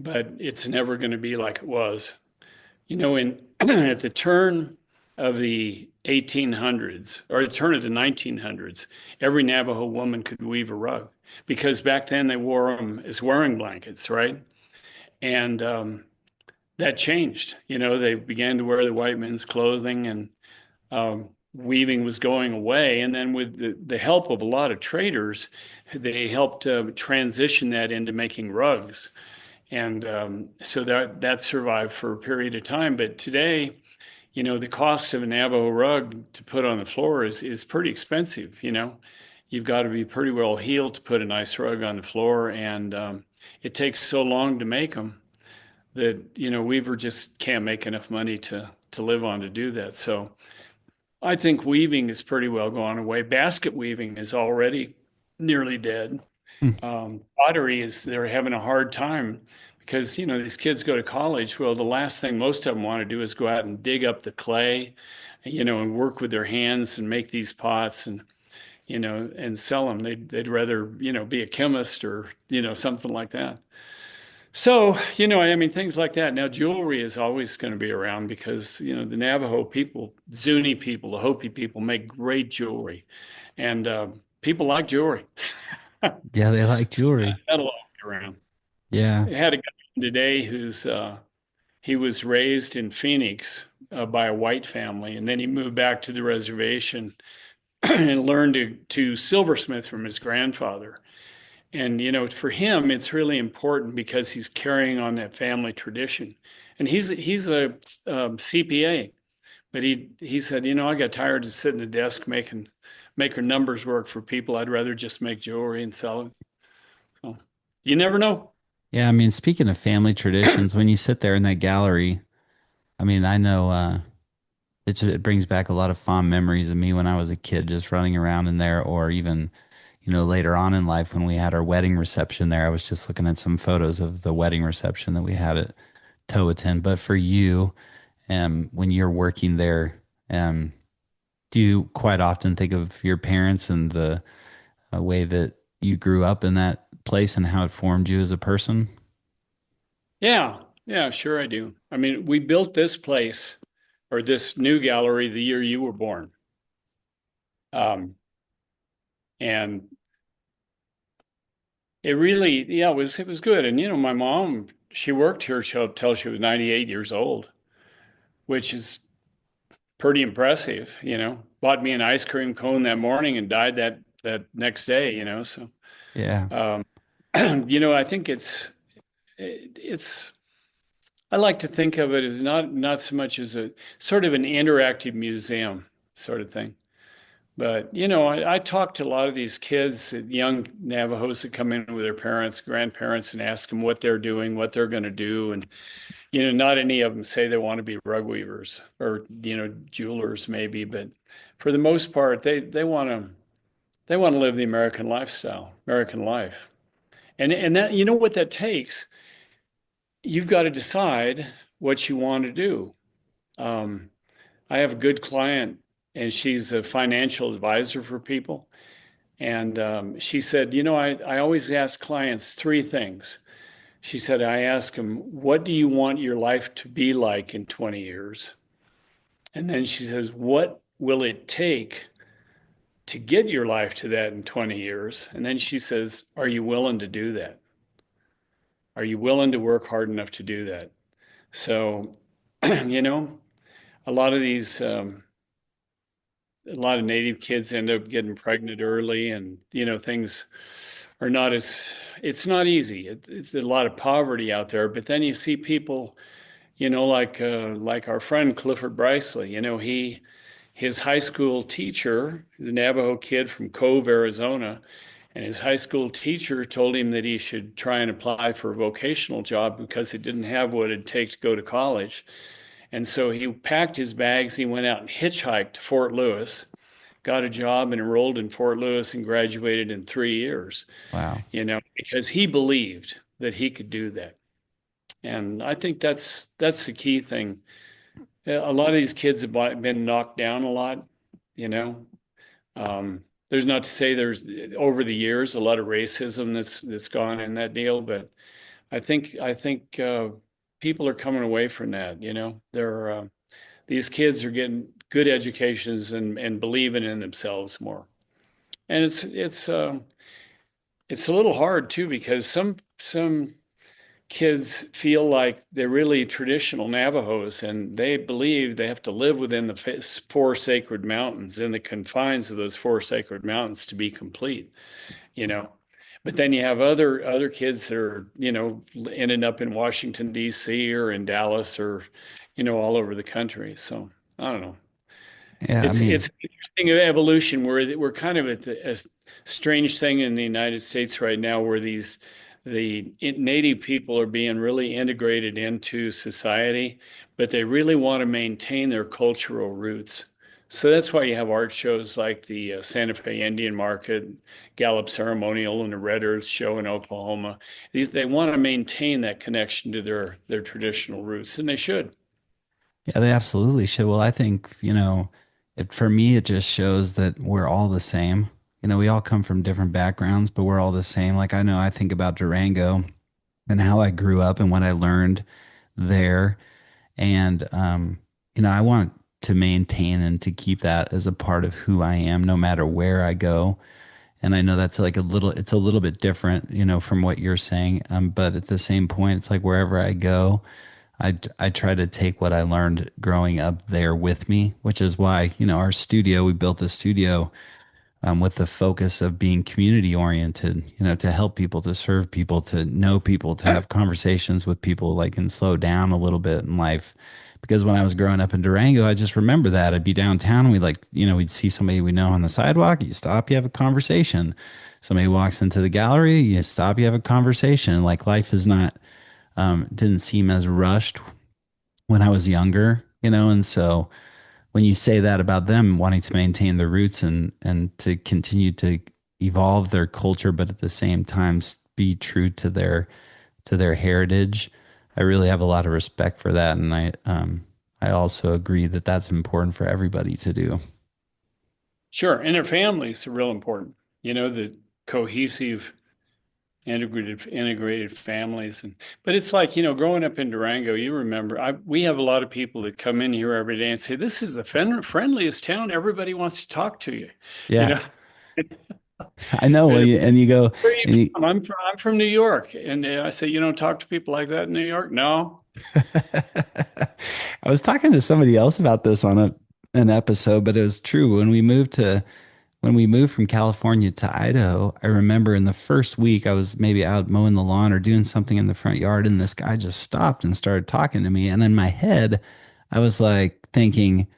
but it's never going to be like it was. In at the turn of the 1800s or the turn of the 1900s, every Navajo woman could weave a rug because back then they wore them as wearing blankets, right? And that changed. They began to wear the white men's clothing, and weaving was going away. And then with the help of a lot of traders, they helped transition that into making rugs. And so that survived for a period of time. But today, the cost of a Navajo rug to put on the floor is pretty expensive. You've got to be pretty well heeled to put a nice rug on the floor, and it takes so long to make them that Weaver just can't make enough money to live on to do that. So I think weaving is pretty well gone away. Basket weaving is already nearly dead. Hmm. Pottery they're having a hard time because these kids go to college. Well, the last thing most of them want to do is go out and dig up the clay, and work with their hands and make these pots and sell them. They'd rather be a chemist or something like that. So, I mean, things like that. Now, jewelry is always going to be around because, the Navajo people, Zuni people, the Hopi people make great jewelry. And people like jewelry. Yeah, they like jewelry. That'll always be around. Yeah. I had a guy today he was raised in Phoenix by a white family, and then he moved back to the reservation and learned to silversmith from his grandfather. And for him, it's really important because he's carrying on that family tradition. And he's a CPA, but he said, I got tired of sitting at the desk making numbers work for people. I'd rather just make jewelry and sell it. So you never know. Yeah, I mean, speaking of family traditions, when you sit there in that gallery, I mean, I know it brings back a lot of fond memories of me when I was a kid, just running around in there, or even, later on in life when we had our wedding reception there. I was just looking at some photos of the wedding reception that we had at Toh-Atin. But for you, when you're working there, um, do you quite often think of your parents and the way that you grew up in that place and how it formed you as a person? Yeah, yeah, sure I do. I mean, we built this place or this new gallery the year you were born. And it really, yeah, it was good. And my mom, she worked here till she was 98 years old, which is pretty impressive. Bought me an ice cream cone that morning and died that next day. So Yeah. um, I think it's I like to think of it as not so much as a sort of an interactive museum sort of thing, But, I talk to a lot of these kids, young Navajos that come in with their parents, grandparents, and ask them what they're doing, what they're going to do. And, not any of them say they want to be rug weavers or, jewelers maybe, but for the most part, they want to live the American lifestyle, American life. And that, what that takes, you've got to decide what you want to do. Um, I have a good client, and she's a financial advisor for people. And she said, I always ask clients three things. She said, I ask them, what do you want your life to be like in 20 years? And then she says, what will it take to get your life to that in 20 years? And then she says, are you willing to do that? Are you willing to work hard enough to do that? So, you know, a lot of these, a lot of Native kids end up getting pregnant early, and things are not as. It's not easy. It's a lot of poverty out there. But then you see people, like our friend Clifford Brycely. His high school teacher is a Navajo kid from Cove, Arizona, and his high school teacher told him that he should try and apply for a vocational job because he didn't have what it'd take to go to college. And so he packed his bags, he went out and hitchhiked to Fort Lewis, got a job and enrolled in Fort Lewis and graduated in 3 years, Wow. because he believed that he could do that. And I think that's the key thing. A lot of these kids have been knocked down a lot, you know. There's not to say there's over the years a lot of racism that's gone in that deal, but I think people are coming away from that. These kids are getting good educations and believing in themselves more. And it's a little hard too because some kids feel like they're really traditional Navajos and they believe they have to live within the four sacred mountains, in the confines of those four sacred mountains to be complete, you know. But then you have other kids that are, ending up in Washington, D.C. or in Dallas or, all over the country. So I don't know. Yeah, I It's mean, an interesting evolution. We're kind of at a strange thing in the United States right now, where the native people are being really integrated into society, but they really want to maintain their cultural roots. So that's why you have art shows like the Santa Fe Indian Market, Gallup Ceremonial, and the Red Earth Show in Oklahoma. They want to maintain that connection to their traditional roots, and they should. yeah, they absolutely should. Well, I think, for me, it just shows that we're all the same. We all come from different backgrounds, but we're all the same. Like I know I think about Durango and how I grew up and what I learned there. And, I want to maintain and to keep that as a part of who I am, no matter where I go. And I know that's like it's a little bit different, from what you're saying. But at the same point, it's like wherever I go, I try to take what I learned growing up there with me, which is why, our studio, we built the studio with the focus of being community oriented, to help people, to serve people, to know people, to have conversations with people, like, and slow down a little bit in life. Because when I was growing up in Durango, I just remember that I'd be downtown and we'd see somebody we know on the sidewalk, you stop, you have a conversation. Somebody walks into the gallery, you stop, you have a conversation. Like life is not, didn't seem as rushed when I was younger, and so when you say that about them wanting to maintain their roots and to continue to evolve their culture, but at the same time be true to their heritage, I really have a lot of respect for that, and I also agree that that's important for everybody to do. Sure, and their families are real important. The cohesive, integrated families, but it's like growing up in Durango. You remember, we have a lot of people that come in here every day and say, "This is the friendliest town. Everybody wants to talk to you." You Yeah, know, I know. Well, and you go, where are you and you, from? I'm from New York, and I say, "You don't talk to people like that in New York." No. I was talking to somebody else about this on an episode, but it was true. When we moved from California to Idaho, I remember in the first week I was maybe out mowing the lawn or doing something in the front yard, and this guy just stopped and started talking to me. And in my head, I was like thinking,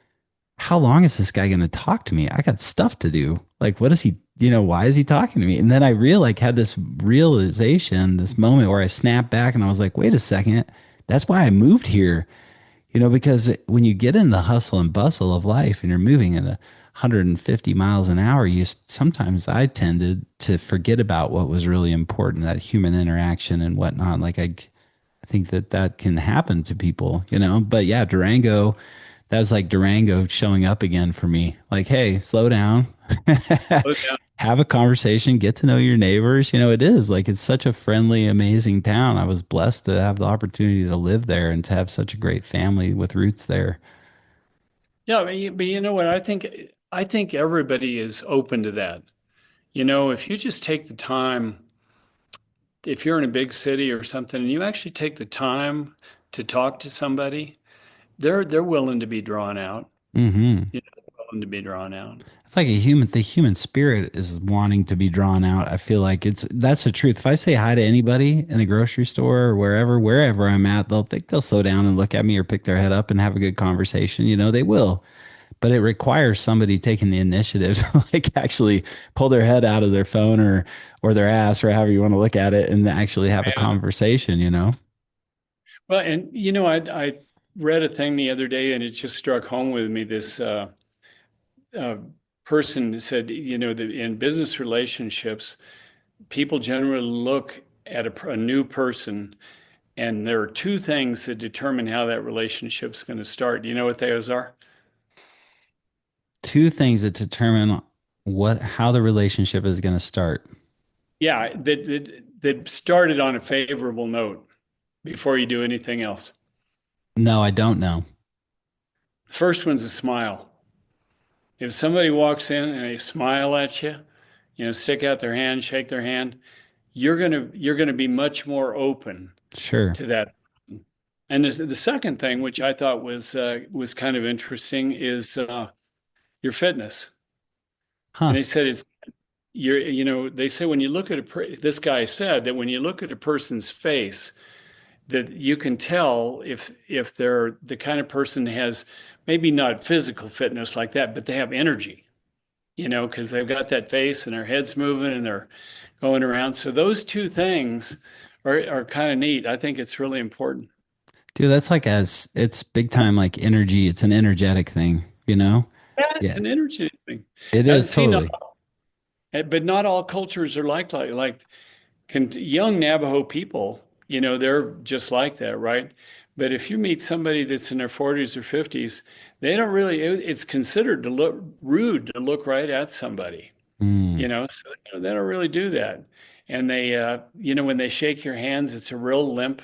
how long is this guy going to talk to me? I got stuff to do. Like, what is he, why is he talking to me? And then I had this realization, this moment where I snapped back and I was like, wait a second. That's why I moved here. Because when you get in the hustle and bustle of life and you're moving at 150 miles an hour, sometimes I tended to forget about what was really important, that human interaction and whatnot. Like I think that can happen to people, But yeah, Durango, that was like Durango showing up again for me. Like, hey, slow down, Oh, yeah. have a conversation, get to know your neighbors. It is like it's such a friendly, amazing town. I was blessed to have the opportunity to live there and to have such a great family with roots there. Yeah, but you know what? I think everybody is open to that. If you just take the time, if you're in a big city or something, and you actually take the time to talk to somebody, they're willing to be drawn out. Hmm. Willing to be drawn out. It's like the human spirit is wanting to be drawn out. I feel like that's the truth. If I say hi to anybody in the grocery store or wherever I'm at, they'll slow down and look at me or pick their head up and have a good conversation. They will, but it requires somebody taking the initiative to like actually pull their head out of their phone or their ass or however you want to look at it and actually have a Yeah. conversation. Well, and I read a thing the other day, and it just struck home with me. This uh, person said, that in business relationships, people generally look at a new person, and there are two things that determine how that relationship's going to start. Do you know what those are? Two things that determine how the relationship is going to start. Yeah, that started on a favorable note before you do anything else. No, I don't know. The first one's a smile. If somebody walks in and they smile at you, stick out their hand, shake their hand, you're gonna be much more open Sure. to that. And the second thing, which I thought was kind of interesting, is your fitness. And Huh. they said it's they say when you look at this guy said that when you look at a person's face, that you can tell if they're the kind of person that has maybe not physical fitness like that, but they have energy, because they've got that face and their head's moving and they're going around. So those two things are kind of neat. I think it's really important. Dude, that's like it's big time like energy. It's an energetic thing? Yeah, it's Yeah, an energy thing. it Now, is see, not, totally. but not all cultures are like young Navajo people, they're just like that, right? But if you meet somebody that's in their 40s or 50s, they don't really, it's considered to look rude to look right at somebody, Mm. so they don't really do that. And they, when they shake your hands, it's a real limp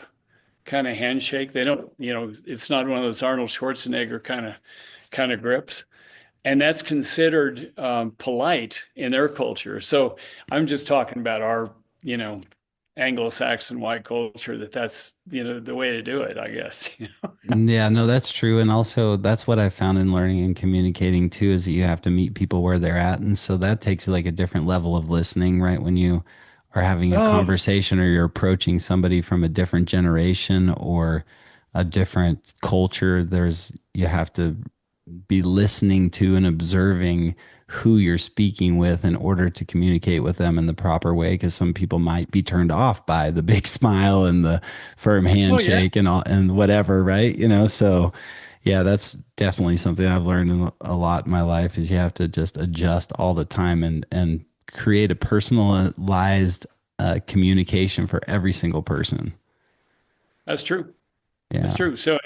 kind of handshake. They don't, it's not one of those Arnold Schwarzenegger kind of grips, and that's considered polite in their culture. So I'm just talking about our, Anglo-Saxon white culture. That's the way to do it, I guess. Yeah, no, that's true. And also that's what I found in learning and communicating too, is that you have to meet people where they're at. And so that takes like a different level of listening, right? When you are having a Oh, conversation or you're approaching somebody from a different generation or a different culture, you have to be listening to and observing who you're speaking with in order to communicate with them in the proper way, because some people might be turned off by the big smile and the firm oh yeah, handshake and all and whatever, right? So yeah, that's definitely something I've learned a lot in my life, is you have to just adjust all the time and create a personalized communication for every single person. that's true. That's Yeah. true. So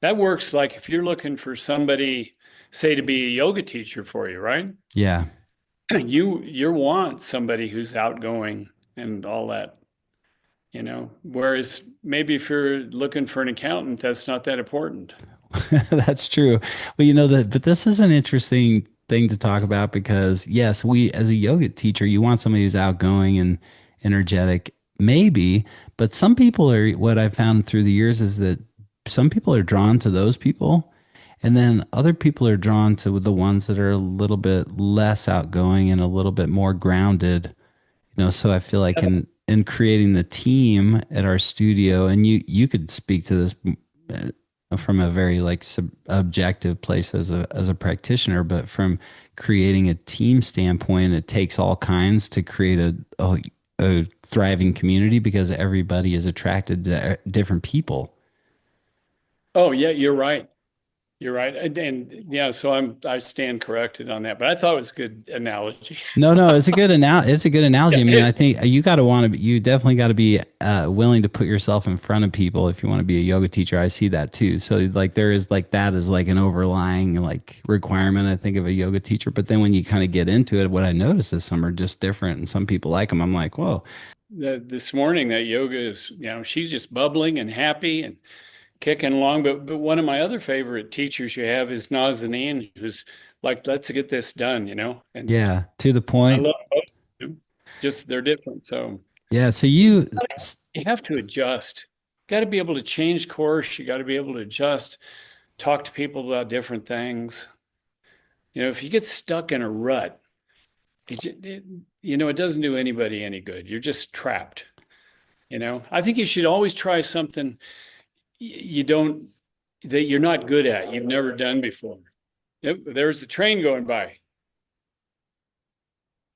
that works like if you're looking for somebody, say, to be a yoga teacher for you, right? Yeah. You want somebody who's outgoing and all that, Whereas maybe if you're looking for an accountant, that's not that important. That's true. Well, but this is an interesting thing to talk about because yes, as a yoga teacher, you want somebody who's outgoing and energetic, maybe, but some people what I've found through the years is that some people are drawn to those people, and then other people are drawn to the ones that are a little bit less outgoing and a little bit more grounded. So I feel like in creating the team at our studio, and you could speak to this from a very like objective place as a practitioner, but from creating a team standpoint, it takes all kinds to create a thriving community because everybody is attracted to different people. Oh yeah, you're right. You're right. And yeah, so I stand corrected on that, but I thought it was a good analogy. No, no, it's a good Yeah, analogy. I mean, I think you got to want to, you definitely got to be willing to put yourself in front of people if you want to be a yoga teacher. I see that too. So like there is like that is like an overlying like requirement, I think, of a yoga teacher. But then when you kind of get into it, what I notice is some are just different and some people like them. I'm like, whoa, this morning that yoga is, she's just bubbling and happy and kicking along. But one of my other favorite teachers you have is Nazanin, who's like, let's get this done, and yeah, to the I point. love both of them. Just they're different. So Yeah. So you you, you have to adjust. Got to be able to change course. You got to be able to adjust, talk to people about different things. If you get stuck in a rut, it doesn't do anybody any good. You're just trapped. I think you should always try something you don't that you're not good at, you've never done before. Yep, there's the train going by.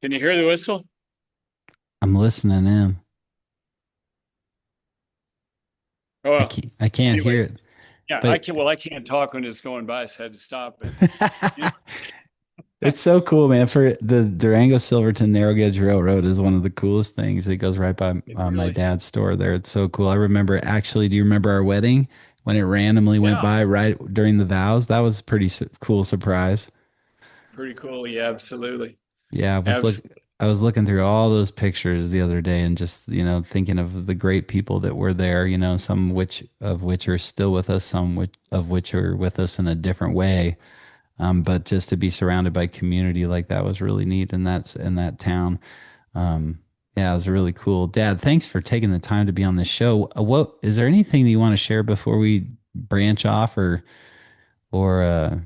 Can you hear the whistle? I'm listening in. Oh, well, I can't anyway, hear it, yeah, I but can. Well, I can't talk when it's going by, so I had to stop. But you it's so cool, man. For the Durango Silverton Narrow Gauge Railroad is one of the coolest things. It goes right by it my really, dad's store there. It's so cool. I remember actually, do you remember our wedding when it randomly went yeah, by right during the vows? That was a pretty cool surprise. pretty cool. Yeah, absolutely, Yeah, absolutely. I was looking through all those pictures the other day and just, thinking of the great people that were there, some which are still with us, of which are with us in a different way. But just to be surrounded by community like that was really neat, and that's in that town. Um, yeah, it was really cool. Dad, thanks for taking the time to be on this show. What is there anything that you want to share before we branch off or wrap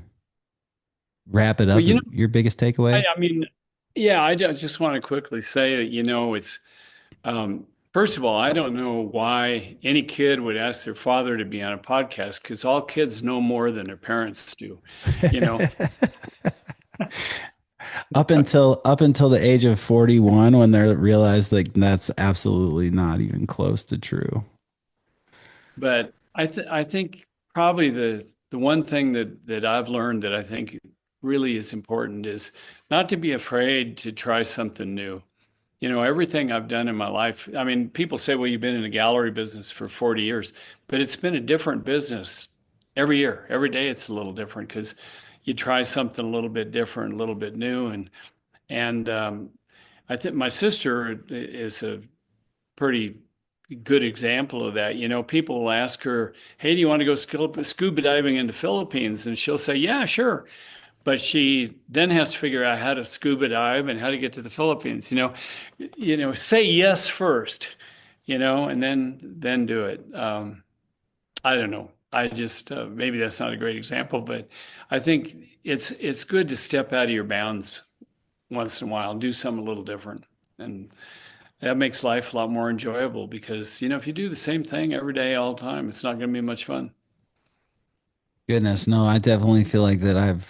it Well, up? Your biggest I, takeaway? I mean, yeah, just want to quickly say that it's first of all, I don't know why any kid would ask their father to be on a podcast because all kids know more than their parents do. You know, Up until the age of 41 when they realize like that's absolutely not even close to true. But I think probably the one thing that I've learned that I think really is important is not to be afraid to try something new. Everything I've done in my life, I mean, people say, well, you've been in the gallery business for 40 years, but it's been a different business every year. Every day it's a little different because you try something a little bit different, a little bit new. And I think my sister is a pretty good example of that. People will ask her, hey, do you want to go scuba diving in the Philippines? And she'll say, yeah, sure. But she then has to figure out how to scuba dive and how to get to the Philippines. Say yes first, and then do it. I don't know. I just maybe that's not a great example, but I think it's good to step out of your bounds once in a while and do something a little different. And that makes life a lot more enjoyable because, if you do the same thing every day, all the time, it's not going to be much fun. Goodness, no, I definitely feel like that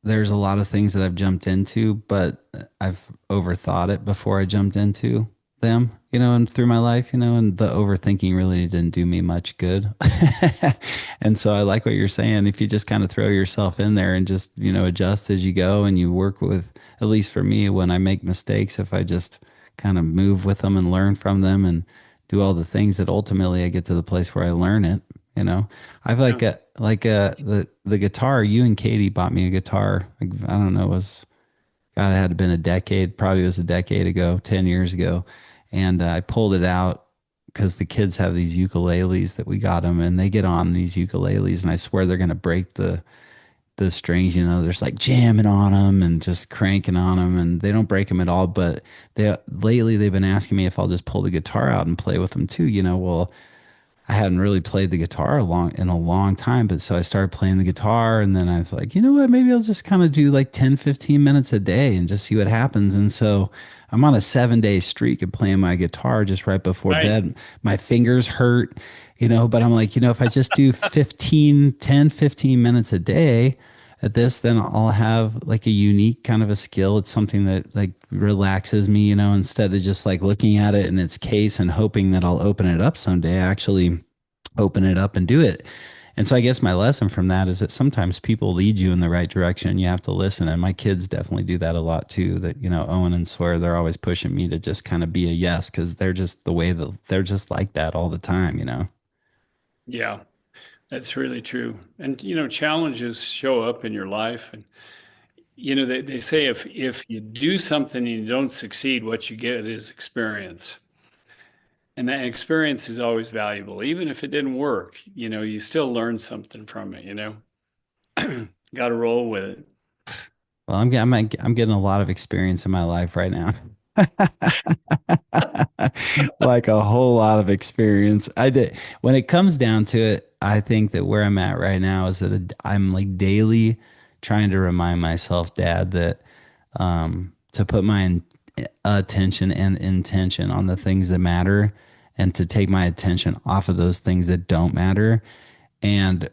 there's a lot of things that I've jumped into, but I've overthought it before I jumped into them, and through my life, and the overthinking really didn't do me much good. And so I like what you're saying. If you just kind of throw yourself in there and just, adjust as you go and you work with, at least for me, when I make mistakes, if I just kind of move with them and learn from them and do all the things that ultimately I get to the place where I learn it, you know. I've Yeah. the guitar. You and Katie bought me a guitar. Like, I don't know, it was God, it had been a decade. Probably was a decade ago, 10 years ago, and I pulled it out because the kids have these ukuleles that we got them, and they get on these ukuleles, and I swear they're gonna break the strings. They're just like jamming on them and just cranking on them, and they don't break them at all. But they've been asking me if I'll just pull the guitar out and play with them too. Well, I hadn't really played the guitar in a long time, but so I started playing the guitar and then I was like, you know what, maybe I'll just kind of do like 10, 15 minutes a day and just see what happens. And so I'm on a 7 day streak of playing my guitar just right before Right. bed. My fingers hurt, but I'm like, if I just do 15, 10, 15 minutes a day at this, then I'll have like a unique kind of a skill. It's something that like relaxes me, instead of just like looking at it in its case and hoping that I'll open it up someday. I actually open it up and do it. And so I guess my lesson from that is that sometimes people lead you in the right direction. You have to listen. And my kids definitely do that a lot too. That, Owen and Sawyer, they're always pushing me to just kind of be a yes because they're just the way that they're just like that all the time. Yeah, that's really true. And challenges show up in your life, and they say if you do something and you don't succeed, what you get is experience. And that experience is always valuable. Even if it didn't work, you still learn something from it. Got to roll with it. Well, I'm getting a lot of experience in my life right now. Like a whole lot of experience. I did when it comes down to it, I think that where I'm at right now is that I'm like daily trying to remind myself, Dad, that to put my attention and intention on the things that matter and to take my attention off of those things that don't matter. And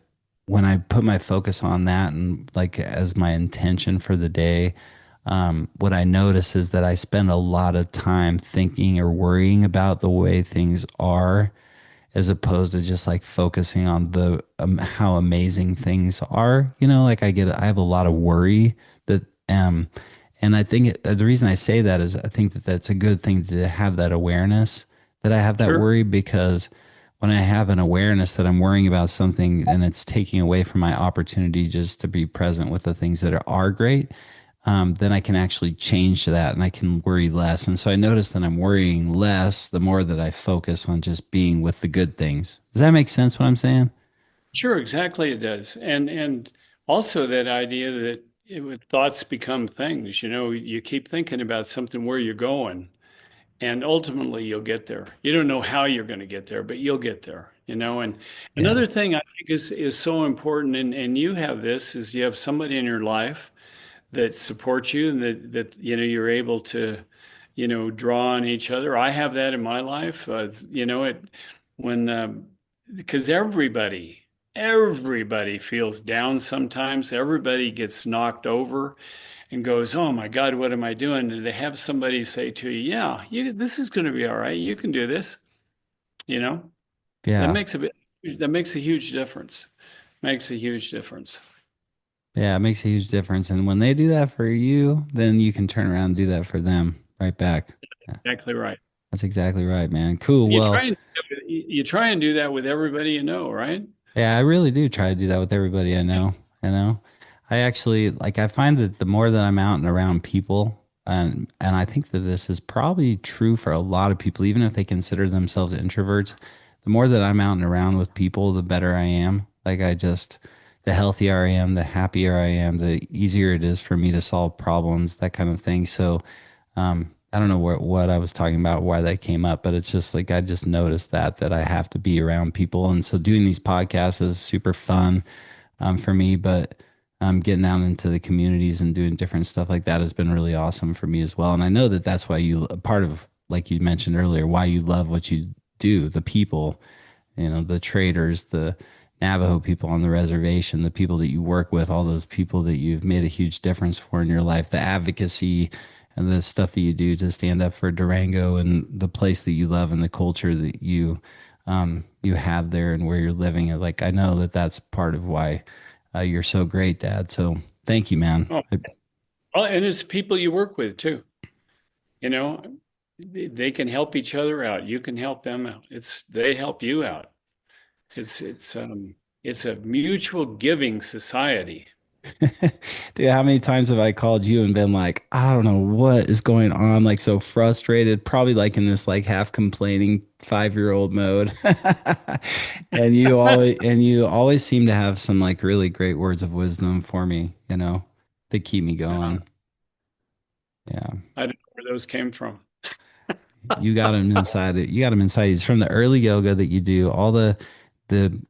when I put my focus on that and like as my intention for the day, what I notice is that I spend a lot of time thinking or worrying about the way things are, as opposed to just like focusing on the how amazing things are. Like I have a lot of worry that and I think the reason I say that is I think that that's a good thing to have that awareness that I have that Sure. worry because when I have an awareness that I'm worrying about something and it's taking away from my opportunity just to be present with the things that are great, then I can actually change that and I can worry less. And so I notice that I'm worrying less the more that I focus on just being with the good things. Does that make sense what I'm saying? Sure, exactly it does. And also that idea that thoughts become things. You keep thinking about something where you're going, and ultimately you'll get there. You don't know how you're going to get there, but you'll get there. And Yeah. another thing I think is so important, and you have this, is you have somebody in your life that supports you and that you're able to draw on each other. I have that in my life. It when because everybody feels down sometimes. Everybody gets knocked over and goes, "Oh my God, what am I doing?" And to have somebody say to you, "Yeah, this is going to be all right. You can do this." You know, that Yeah. makes a bit, that makes a huge difference. Makes a huge difference. Yeah. It makes a huge difference. And when they do that for you, then you can turn around and do that for them right back. Yeah, Exactly right. that's exactly right, man. Cool. You Well, try and you try and do that with everybody you know, right? yeah, I really do try to do that with everybody I know. You know, I actually like I find that the more that I'm out and around people, and I think that this is probably true for a lot of people, even if they consider themselves introverts. The more that I'm out and around with people, the better I am. Like the healthier I am, the happier I am, the easier it is for me to solve problems, that kind of thing. So I don't know what I was talking about, why that came up, but it's just like I just noticed that I have to be around people, and so doing these podcasts is super fun for me. But getting out into the communities and doing different stuff like that has been really awesome for me as well. And I know that that's why you part of like you mentioned earlier, why you love what you do, the people, the traders, the Navajo people on the reservation, the people that you work with, all those people that you've made a huge difference for in your life, the advocacy and the stuff that you do to stand up for Durango and the place that you love and the culture that you have there and where you're living. Like I know that that's part of why you're so great, Dad. So thank you, man. Oh, well, and it's people you work with too. You know, they can help each other out. You can help them out. They help you out. It's a mutual giving society. Dude, how many times have I called you and been like, I don't know what is going on, like so frustrated, probably like in this like half complaining 5-year old mode. And you always seem to have some like really great words of wisdom for me, to keep me Yeah, going. Yeah. I don't know where those came from. You got him inside it. You got him inside. It's from the early yoga that you do, all the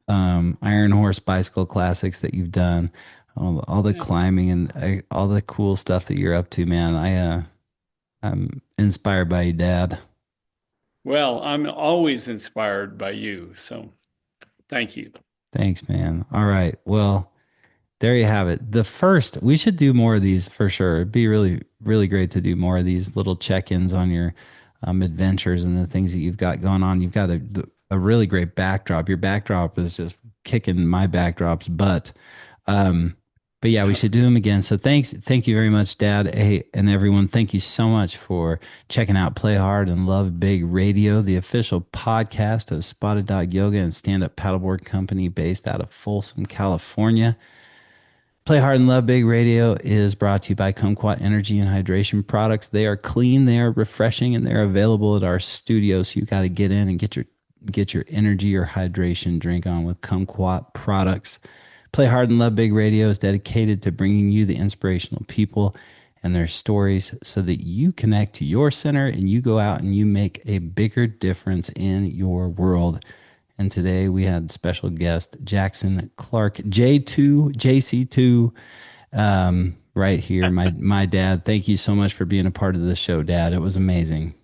Iron Horse bicycle classics that you've done, all the Yeah. climbing and all the cool stuff that you're up to, man. I'm inspired by you, Dad. Well, I'm always inspired by you, so thank you. Thanks, man. All right. Well, there you have it. The first, we should do more of these for sure. It'd be really, really great to do more of these little check-ins on your adventures and the things that you've got going on. You've got a really great backdrop. Your backdrop is just kicking my backdrop's butt. Um, but yeah, we Yeah. should do them again. So thank you very much, Dad. Hey, and everyone, thank you so much for checking out Play Hard and Love Big Radio, the official podcast of Spotted Dog Yoga and Stand Up Paddleboard Company based out of Folsom, California. Play Hard and Love Big Radio is brought to you by Kumquat Energy and Hydration Products. They are clean, they are refreshing, and they're available at our studio. So you got to get in and get your energy or hydration drink on with Kumquat products. Play Hard and Love Big Radio is dedicated to bringing you the inspirational people and their stories so that you connect to your center and you go out and you make a bigger difference in your world. And today we had special guest Jackson Clark, J2, JC2, right here. My dad. Thank you so much for being a part of the show, Dad. It was amazing.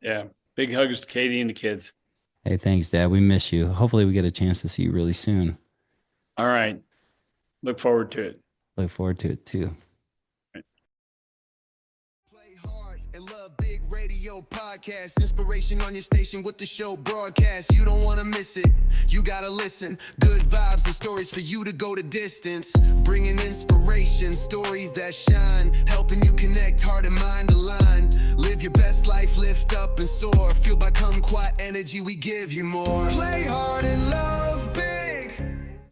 Yeah. Big hugs to Katie and the kids. Hey, thanks, Dad. We miss you. Hopefully we get a chance to see you really soon. All right. Look forward to it. Look forward to it too. Play hard and love big radio podcast. Inspiration on your station with the show broadcast. You don't want to miss it. You got to listen. Good vibes and stories for you to go the distance. Bringing inspiration, stories that shine. Helping you connect heart and mind aligned. Live your best life, lift up and soar. Fueled by Kumquat energy, we give you more. Play hard and